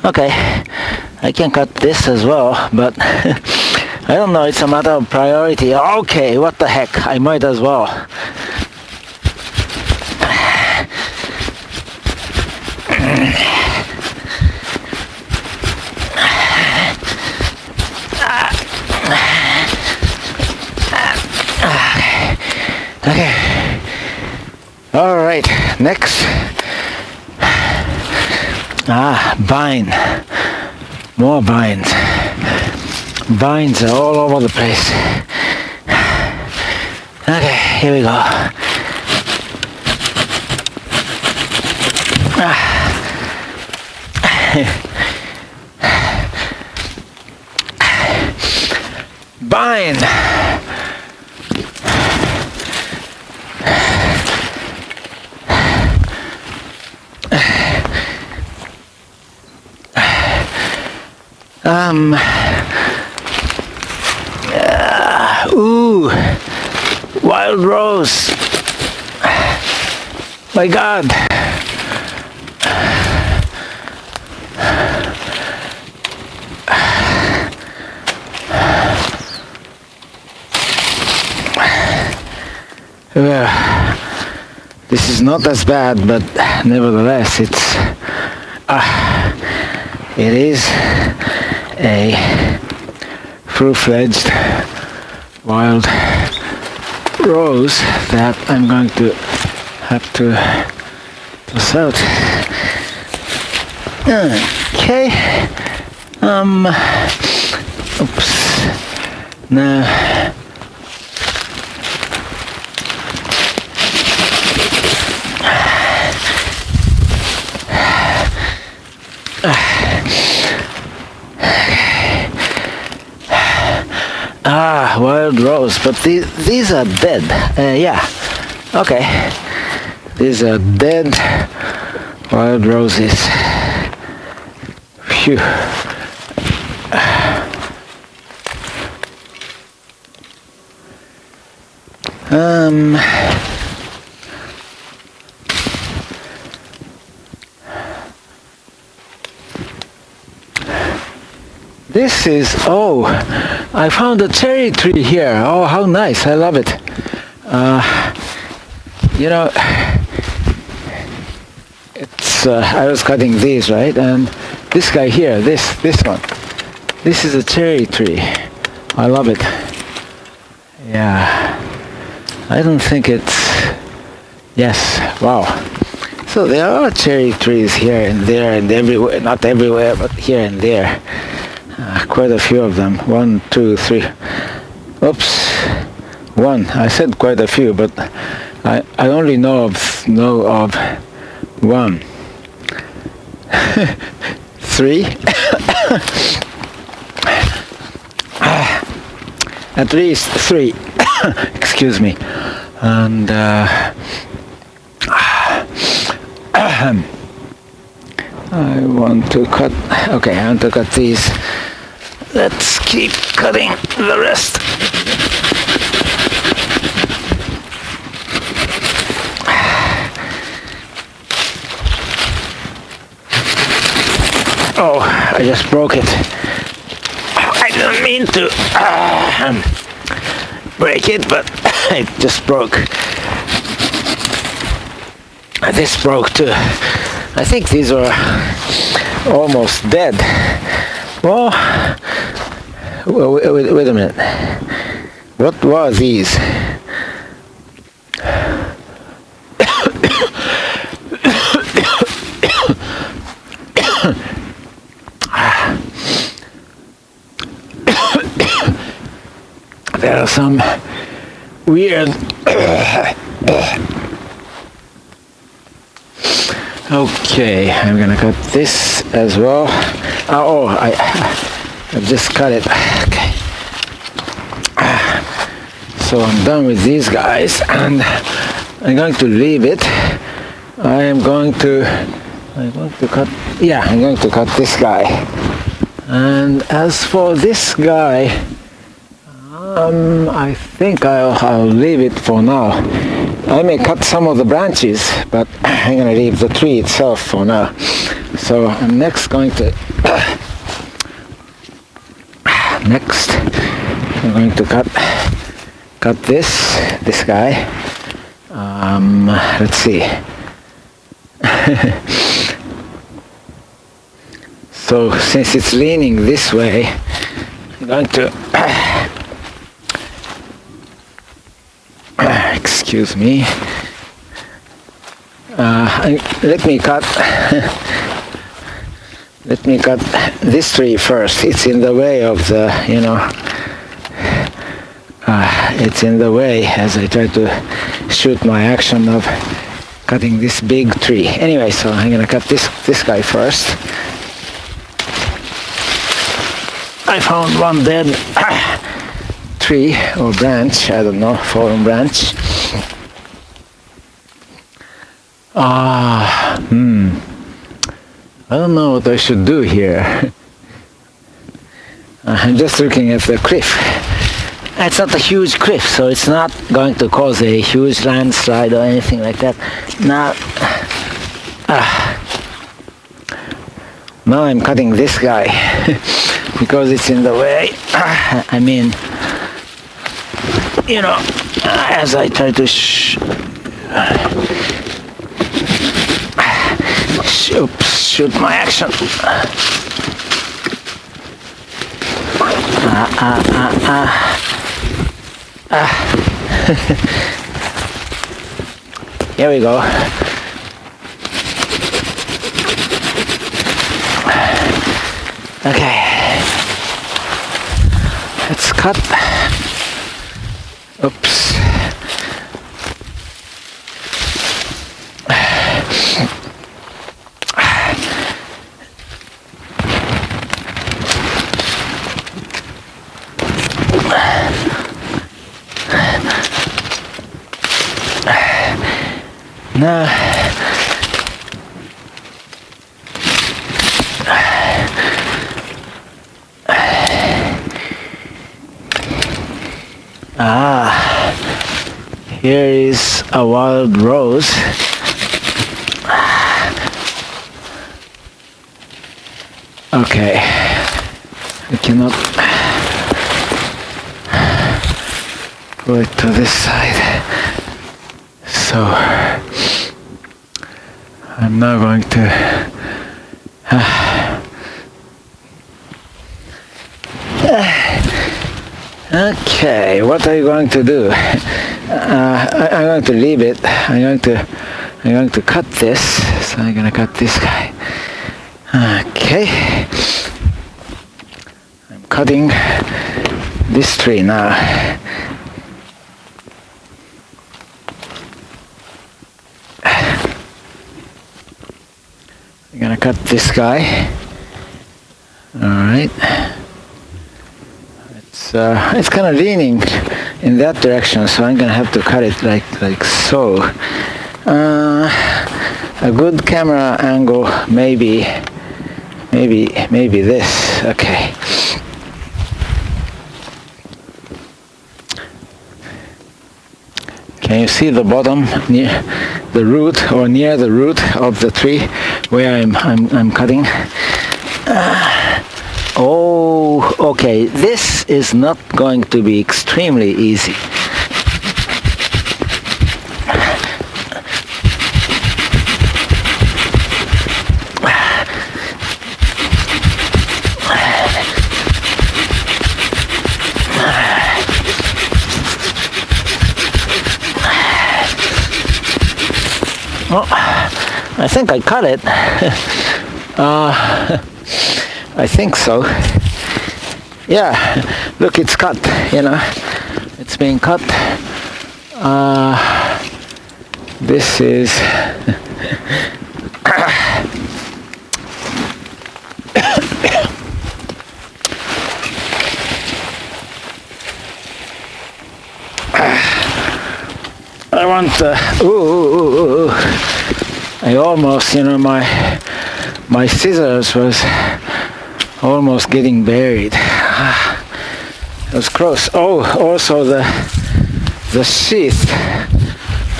okay, I can cut this as well, but I don't know, it's a matter of priority. Okay, what the heck, I might as well. Okay. All right. Next. Vine. More vines. Vines are all over the place. Okay, here we go. Vine. Ooh, wild rose. My God. This is not as bad, but nevertheless, it is a full-fledged wild rose that I'm going to have to toss out. Okay. Oops. Now Ah, wild rose, but these are dead. Yeah, okay. These are dead wild roses. Phew. This is, oh, I found a cherry tree here. Oh, how nice. I love it. You know, it's, I was cutting these, right? And this guy here, this one, this is a cherry tree. I love it. Yeah. I don't think it's, yes, wow. So there are cherry trees here and there and everywhere, not everywhere, but here and there. Quite a few of them. 1, 2, 3. Oops. 1. I said quite a few, but I only know of 1. 3. At least 3. Excuse me. And I want to cut. Okay, I want to cut these. Let's keep cutting the rest. Oh, I just broke it. I don't mean to break it, but it just broke. This broke too. I think these are almost dead. Well, wait a minute. What were these? There are some weird. Okay, I'm gonna cut this as well. Oh, I've just cut it. Okay. So I'm done with these guys, and I'm going to leave it. I'm going to cut. Yeah, I'm going to cut this guy. And as for this guy, I think I'll leave it for now. I may cut some of the branches, but I'm going to leave the tree itself for now. So I'm next going to I'm going to cut this guy. Let's see. So since it's leaning this way, I'm going to excuse me. Let me cut this tree first. It's in the way of the, it's in the way as I try to shoot my action of cutting this big tree. Anyway, so I'm gonna cut this guy first. I found one dead tree or branch, I don't know, fallen branch. I don't know what I should do here. I'm just looking at the cliff. It's not a huge cliff, so it's not going to cause a huge landslide or anything like that. Now I'm cutting this guy because it's in the way. I mean, as I try to shoot my action. Here we go. Okay. Let's cut. Oops. Now, here is a wild rose. Okay, I cannot go it to this side, so I'm now going to okay, what are you going to do? I'm going to leave it. I'm going to cut this. So I'm going to cut this guy. Okay. I'm cutting this tree now. I'm going to cut this guy. All right. It's kind of leaning in that direction, so I'm gonna have to cut it like so. A good camera angle, maybe this. Okay. Can you see the bottom near the root or near the root of the tree where I'm cutting? Oh, okay, this is not going to be extremely easy. Oh, I think I cut it. I think so. Yeah, look, it's cut, you know. It's being cut. This is I want I almost, you know, my scissors was almost getting buried. It was gross. Oh, also the sheath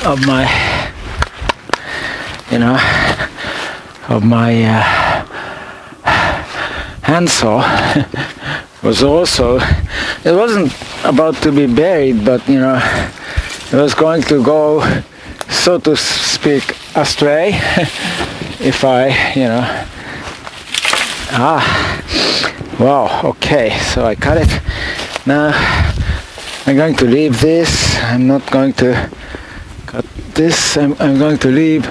of my, you know, of my handsaw was also, it wasn't about to be buried, but you know, it was going to go, so to speak, astray if I, you know. Wow, okay, so I cut it. Now I'm going to leave this. I'm not going to cut this. I'm going to leave,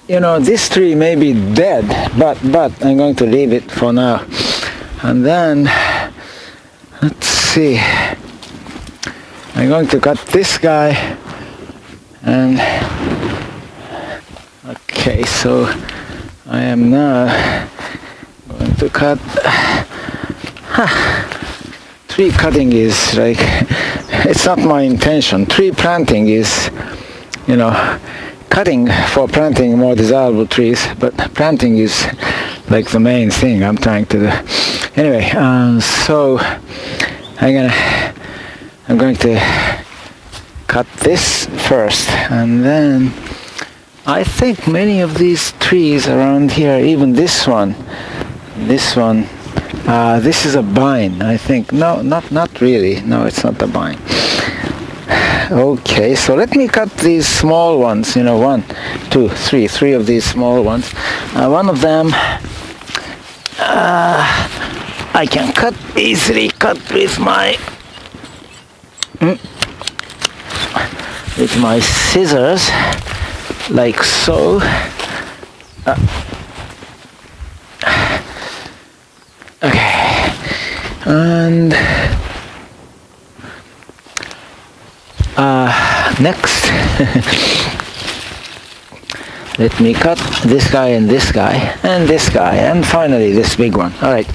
you know, this tree may be dead, but I'm going to leave it for now. And then, let's see, I'm going to cut this guy, and okay, so I am now going to cut. Tree cutting is like, it's not my intention. Tree planting is, you know, cutting for planting more desirable trees, but planting is like the main thing I'm trying to do. Anyway, so I'm going to cut this first, and then I think many of these trees around here, even this one, this is a vine, I think. No, not really. No, it's not a vine. Okay, so let me cut these small ones, you know, 1, 2, 3, 3 of these small ones. One of them I can easily cut with my scissors, like so. Okay, and next let me cut this guy and this guy and this guy and finally this big one. All right,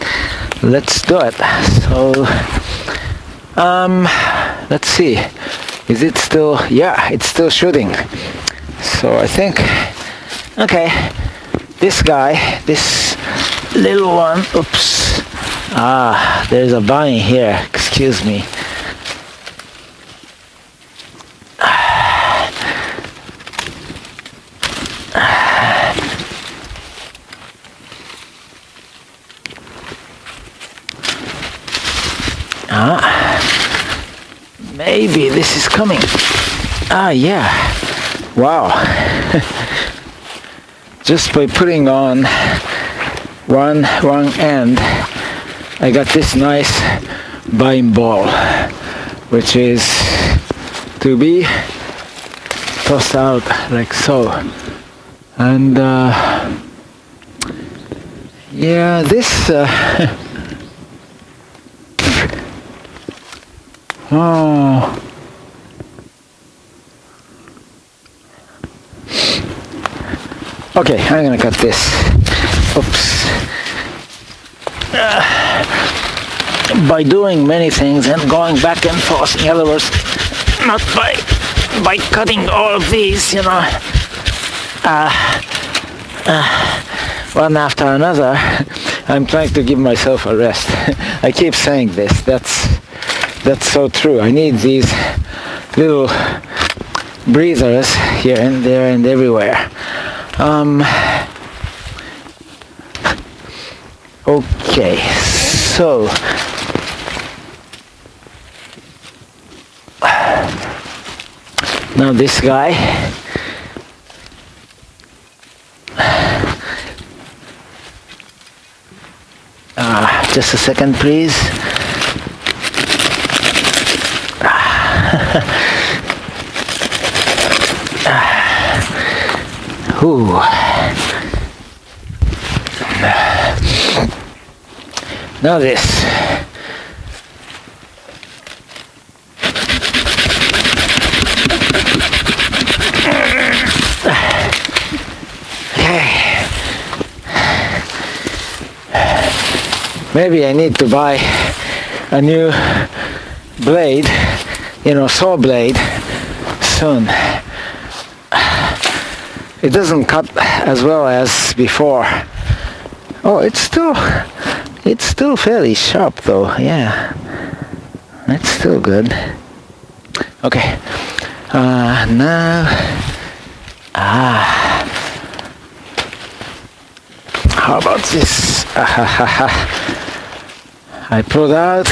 let's do it. So let's see, is it still, yeah, it's still shooting. So I think, okay, this guy, this little one, oops, there's a bunny here, excuse me. Maybe this is coming. Yeah. Wow. Just by putting on one end, I got this nice vine ball, which is to be tossed out like so. And yeah, this oh. Okay, I'm gonna cut this. Oops. By doing many things and going back and forth, in other words, not by cutting all of these, you know, one after another, I'm trying to give myself a rest. I keep saying this. That's so true. I need these little breathers here and there and everywhere. Okay, so now this guy, just a second please. Ooh. Now this. Okay. Maybe I need to buy a new blade, you know, saw blade soon. It doesn't cut as well as before. Oh, it's still fairly sharp though. Yeah, it's still good. Okay, now, how about this? I pulled out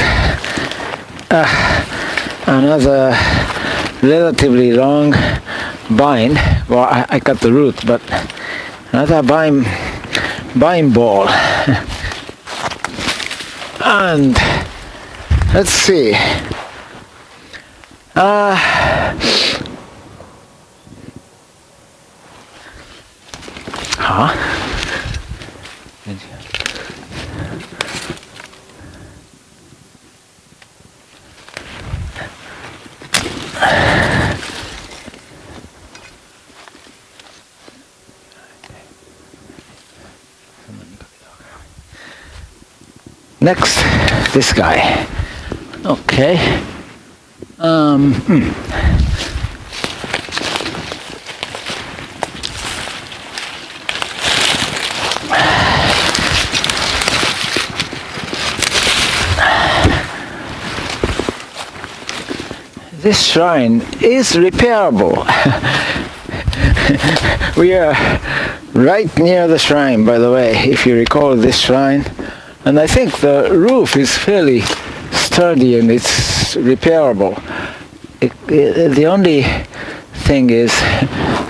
another relatively long vine. Well, I cut the root, but another vine ball. And let's see. Next, this guy. Okay. This shrine is repairable. We are right near the shrine, by the way, if you recall this shrine. And I think the roof is fairly sturdy and it's repairable. The only thing is,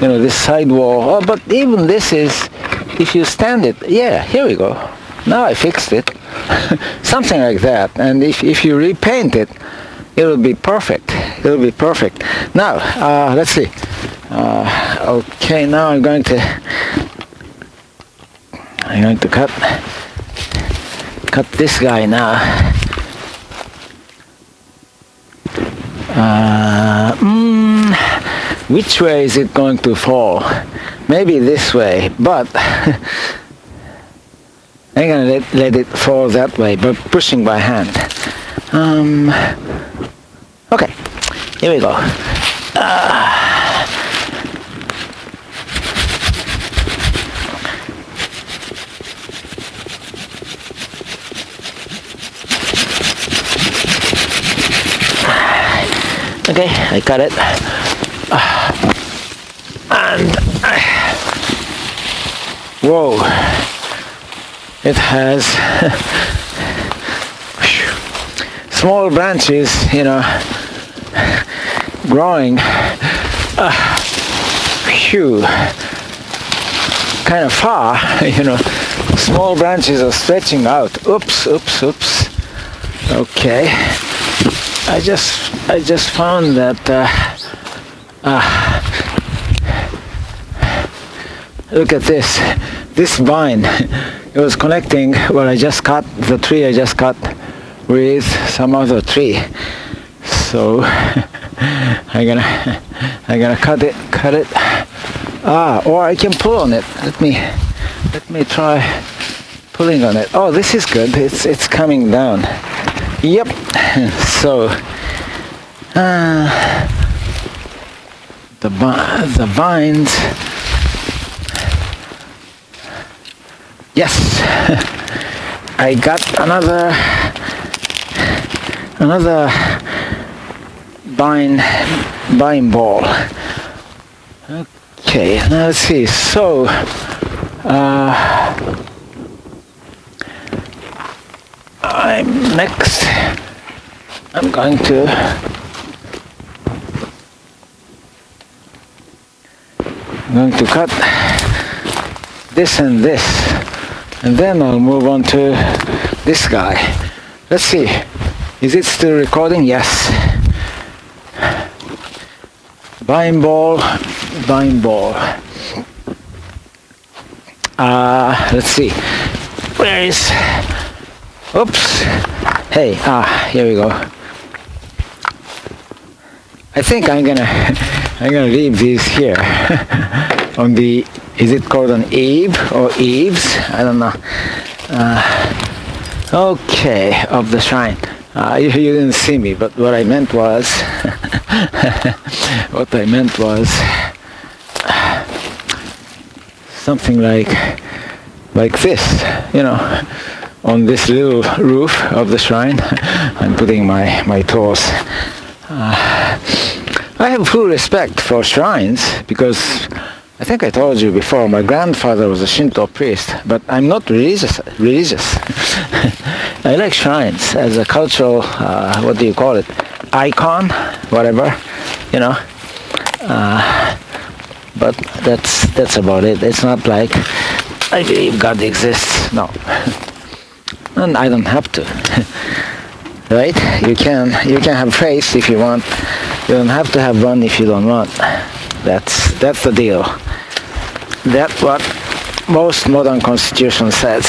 you know, this side wall. Oh, but even this is, if you stand it, yeah, here we go. Now I fixed it. Something like that. And if you repaint it, it'll be perfect. It'll be perfect. Now, let's see. Okay, now I'm going to cut this guy now. Which way is it going to fall? Maybe this way, but I'm gonna let it fall that way, but pushing by hand. Okay, here we go. Okay, I cut it. And whoa, it has small branches, you know, growing. Kind of far, you know. Small branches are stretching out. Oops. Okay. I just found that. Look at this. This vine. It was connecting what I just cut, the tree I just cut, with some other tree. So I'm gonna cut it. Or I can pull on it. Let me try pulling on it. Oh, this is good. It's coming down. Yep. So the vines. Yes. I got another vine ball. Okay, now let's see. So I'm going to cut this and this, and then I'll move on to this guy. Let's see. Is it still recording? Yes. Vine ball. Let's see. Where is? Oops. Hey. Here we go. I think I'm gonna leave these here on the. Is it called an eave or eaves? I don't know. Okay, of the shrine. You didn't see me, but what I meant was, something like this, you know, on this little roof of the shrine. I'm putting my toes. I have full respect for shrines because I think I told you before, my grandfather was a Shinto priest, but I'm not religious. I like shrines as a cultural, what do you call it, icon, whatever, you know. But that's about it. It's not like I believe God exists. No, and I don't have to. Right? You can have faith if you want. You don't have to have one if you don't want. That's the deal. That's what most modern constitutions say.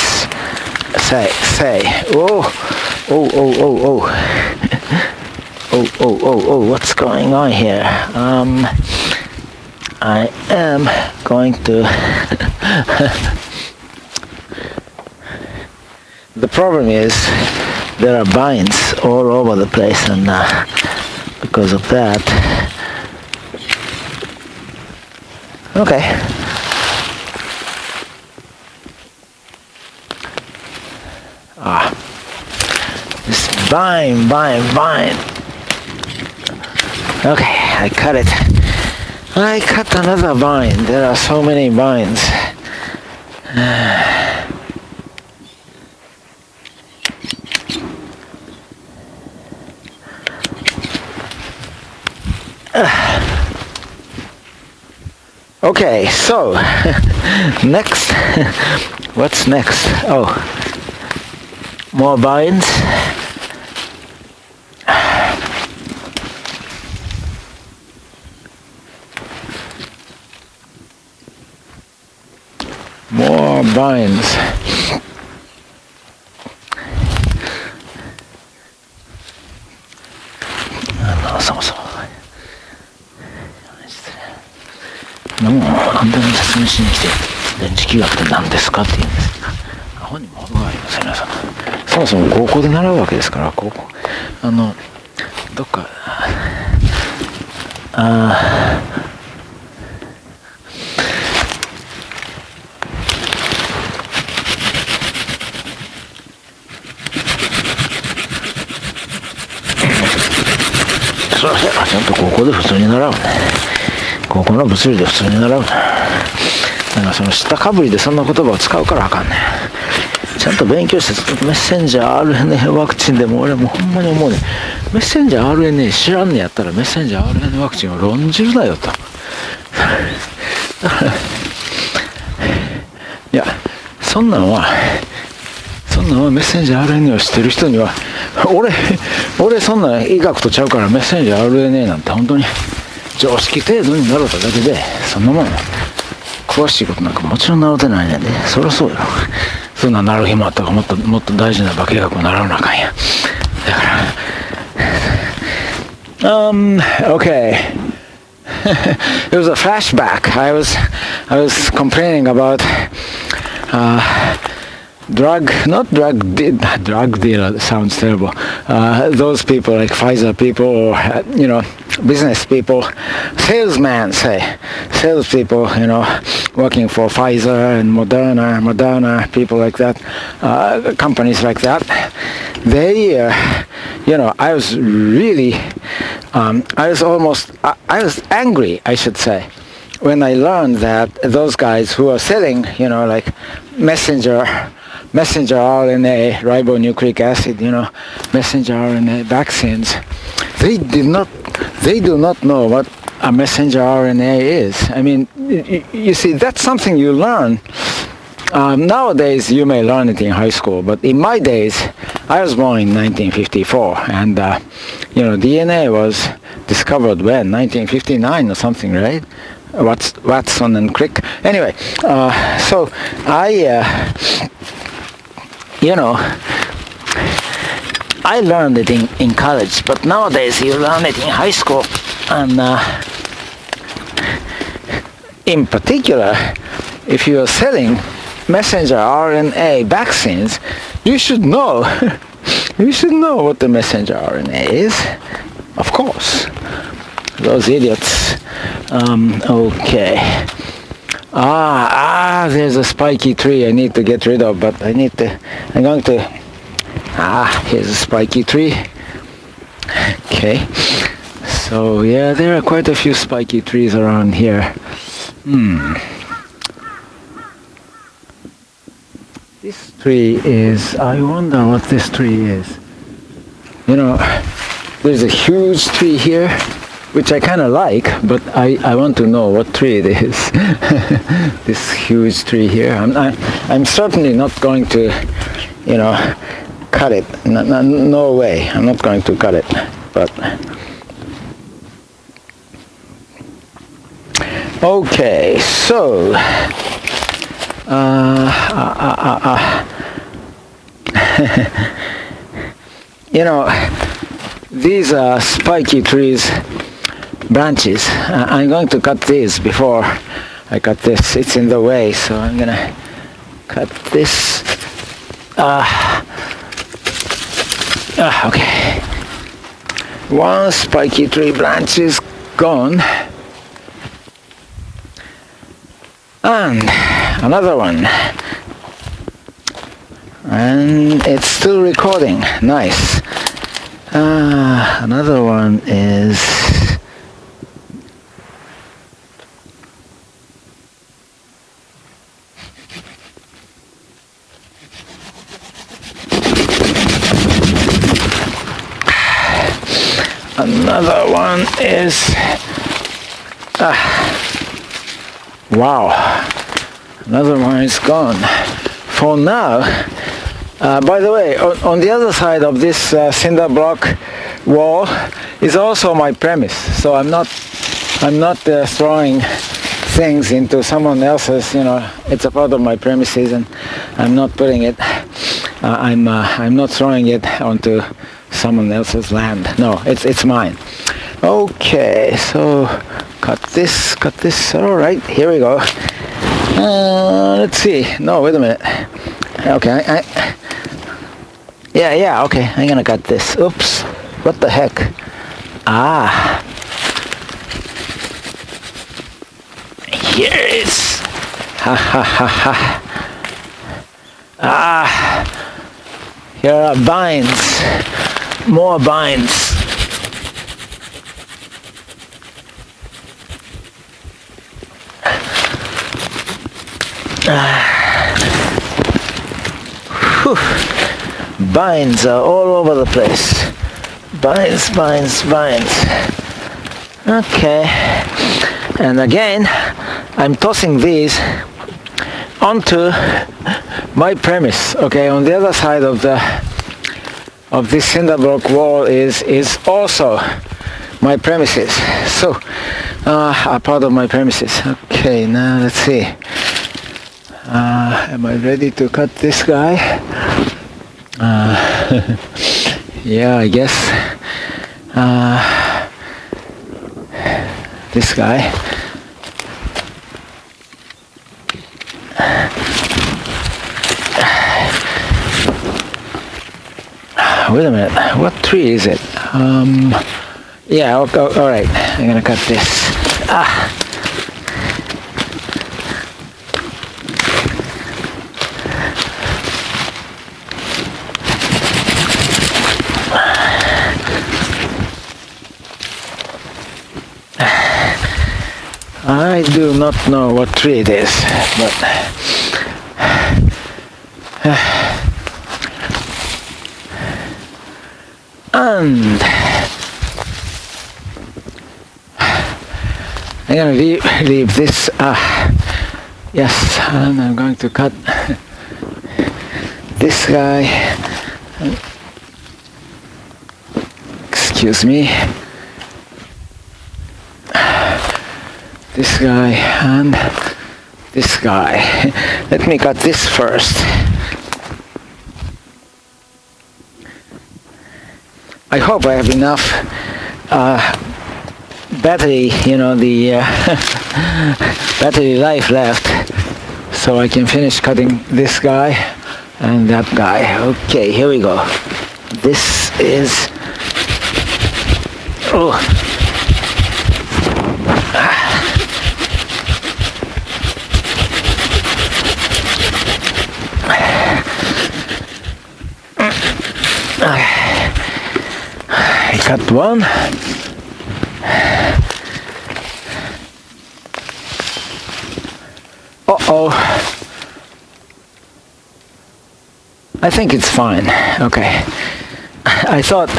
Oh, what's going on here? I am going to the problem is there are vines all over the place, and because of that. Okay. This vine. Okay, I cut it. I cut another vine. There are so many vines. Okay, so next, what's next? Oh, more vines. More vines.もう簡単に説明しに来て電磁気学って何ですかって言うんです。アホにも程がありますよね。そもそも高校で習うわけですから、高校どっかそれはちゃんと高校で普通に習うね。高校の物理で普通に習うね。なんかその知ったかぶりでそんな言葉を使うからあかんね。ちゃんと勉強してメッセンジャー RNA ワクチンでも俺もほんまに思うね。メッセンジャー RNA 知らんねやったらメッセンジャー RNA ワクチンを論じるなよと。いや、そんなんはメッセンジャー RNA を知ってる人には俺そんな医学とちゃうからメッセンジャー RNA なんて本当に常識程度に習っただけで、そんなもん詳しいことなんかもちろん習ってないねんで。そりゃそうやろ。そんな習う暇あったからもっと大事な化学を習わなあかんや。だからokay. It was a flashback. I was complaining about drug dealer sounds terrible. Those people like Pfizer people or business people, salespeople, working for Pfizer and Moderna, people like that, companies like that. They, I was really, I was angry, I should say, when I learned that those guys who are selling, like messenger RNA, ribonucleic acid, messenger RNA vaccines, they do not know what a messenger RNA is. I mean, you see, that's something you learn. Nowadays, you may learn it in high school, but in my days, I was born in 1954, and DNA was discovered when 1959 or something, right? Watson and Crick. Anyway, so I learned it in college, but nowadays you learn it in high school, and in particular, if you are selling messenger RNA vaccines, you should know what the messenger RNA is, of course. Those idiots. Okay. There's a spiky tree I need to get rid of, but here's a spiky tree. Okay. So yeah, there are quite a few spiky trees around here. This tree is, I wonder what this tree is. There's a huge tree here, which I kind of like, but I want to know what tree it is. This huge tree here. I'm certainly not going to, cut it. No way. I'm not going to cut it. But okay, so these are spiky trees branches. I'm going to cut these before I cut this. It's in the way, so I'm gonna cut this. Okay. One spiky tree branch is gone, and another one, and it's still recording. Nice. Another one is wow, another one is gone for now. By the way, on the other side of this cinder block wall is also my premise, so I'm not throwing things into someone else's, it's a part of my premises, and I'm not putting it, I'm not throwing it onto someone else's land. No, it's mine. Okay, so cut this. All right, here we go. Let's see. No, wait a minute. Okay, yeah. Okay, I'm gonna cut this. Oops. What the heck? Here it is. Ha ha ha ha. Here are vines. More vines. Whew. Binds are all over the place. Binds, binds, binds. Okay. And again, I'm tossing these onto my premise. Okay, on the other side of this cinder block wall is also my premises. So, a part of my premises. Okay, now let's see. Am I ready to cut this guy? Yeah, I guess. This guy. Wait a minute. What tree is it? Yeah. Okay, all right. I'm gonna cut this. I do not know what tree it is, but and I'm gonna leave this. Yes, and I'm going to cut this guy. Excuse me. This guy and this guy. Let me cut this first. I hope I have enough battery, the battery life left, so I can finish cutting this guy and that guy. Okay, here we go. This is... Oh. I cut one. Uh-oh. I think it's fine. Okay. I thought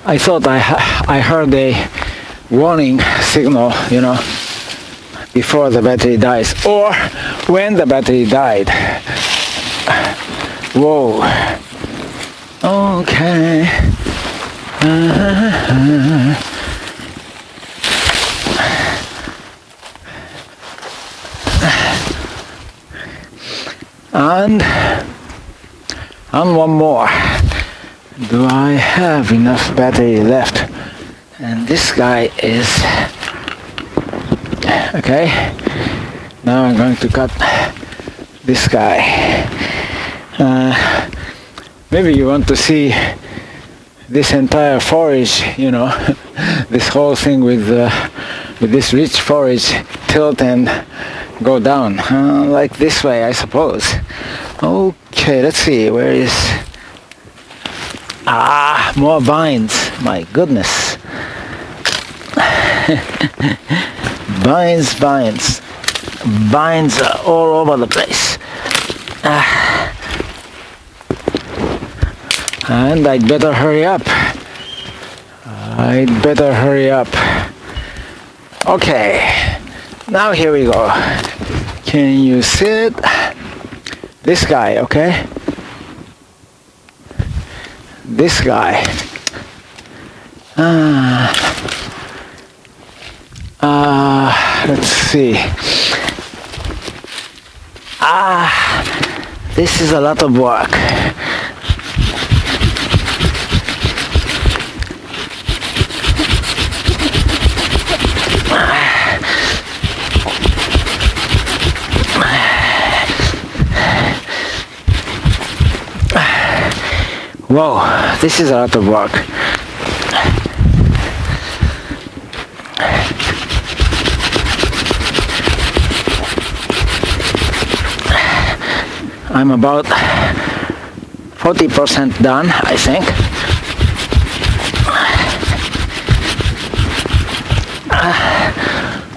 I heard a warning signal, before the battery dies, or when the battery died. Whoa. Okay. And one more. Do I have enough battery left? And this guy is... Okay. Now I'm going to cut this guy. Maybe you want to see this entire forage, this whole thing with this rich forage tilt and go down, like this way, I suppose. Okay, let's see, where is... more vines, my goodness. Vines are all over the place. And I'd better hurry up. Okay, now here we go. Can you see it? This guy, okay? This guy. Let's see. This is a lot of work. Whoa, this is a lot of work. I'm about 40% done, I think.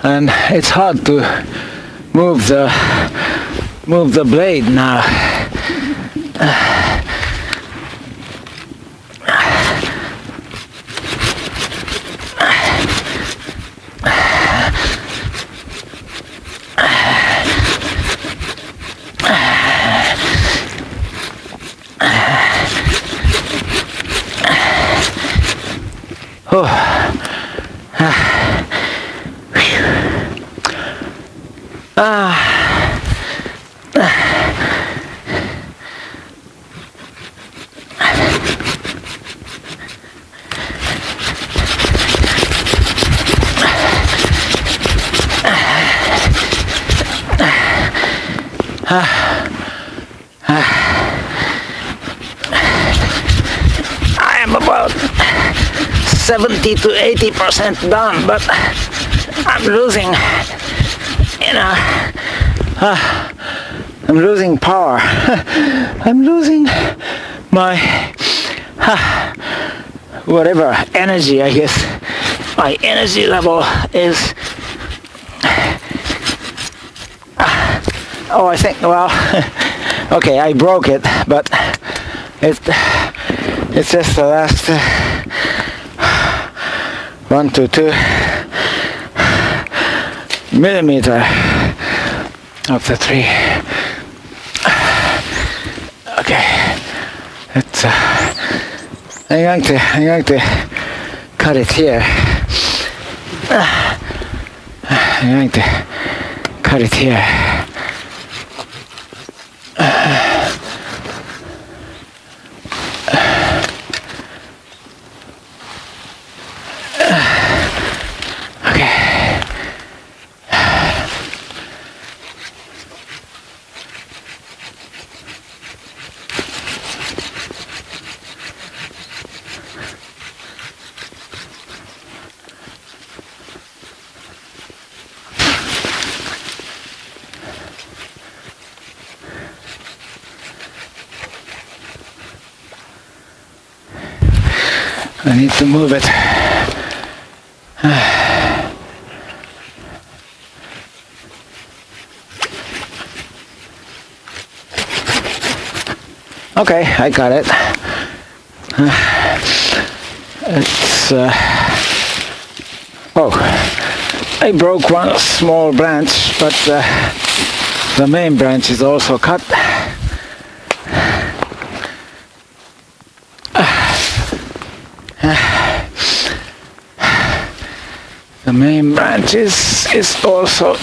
And it's hard to move move the blade now. Oh. I am about 70 to 80% done, but I'm losing, I'm losing power. I'm losing my whatever energy, I guess. My energy level is I think, well, okay, I broke it, but it's just the last 1 to 2 millimeter of the tree. Okay, it's I'm going to cut it here. I'm going to cut it here. I need to move it. Okay, I got it. It's I broke one small branch, but the main branch is also cut. The main branch is also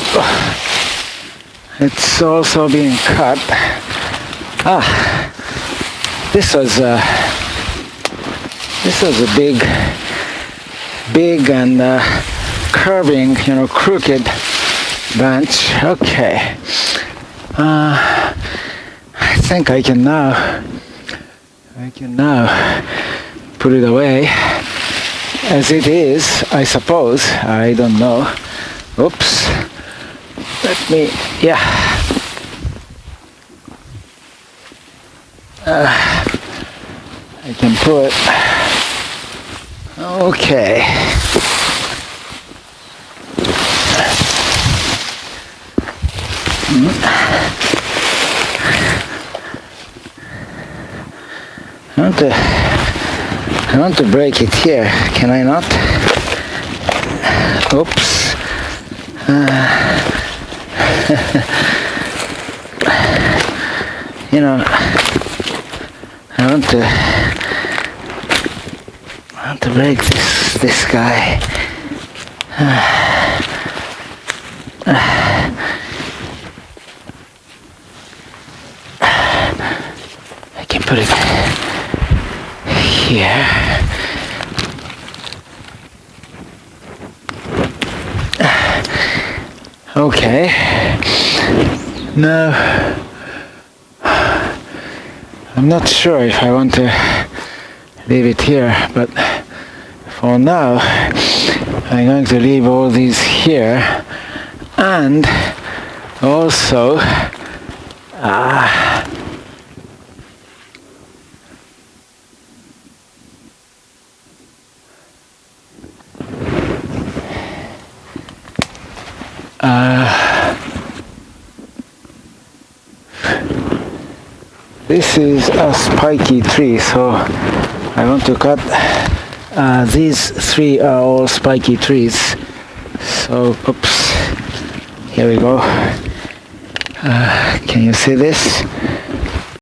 it's also being cut. This was a big and curving, crooked branch. Okay, I think I can now put it away as it is, I suppose. I don't know. Oops. Let me, I can pull it. Okay. I want to break it here. Can I not? Oops. I want to break this guy. I can put it here. Okay. Now, I'm not sure if I want to leave it here, but for now, I'm going to leave all these here, and also, This is a spiky tree, so I want to cut. These three are all spiky trees. So, oops. Here we go. Can you see this?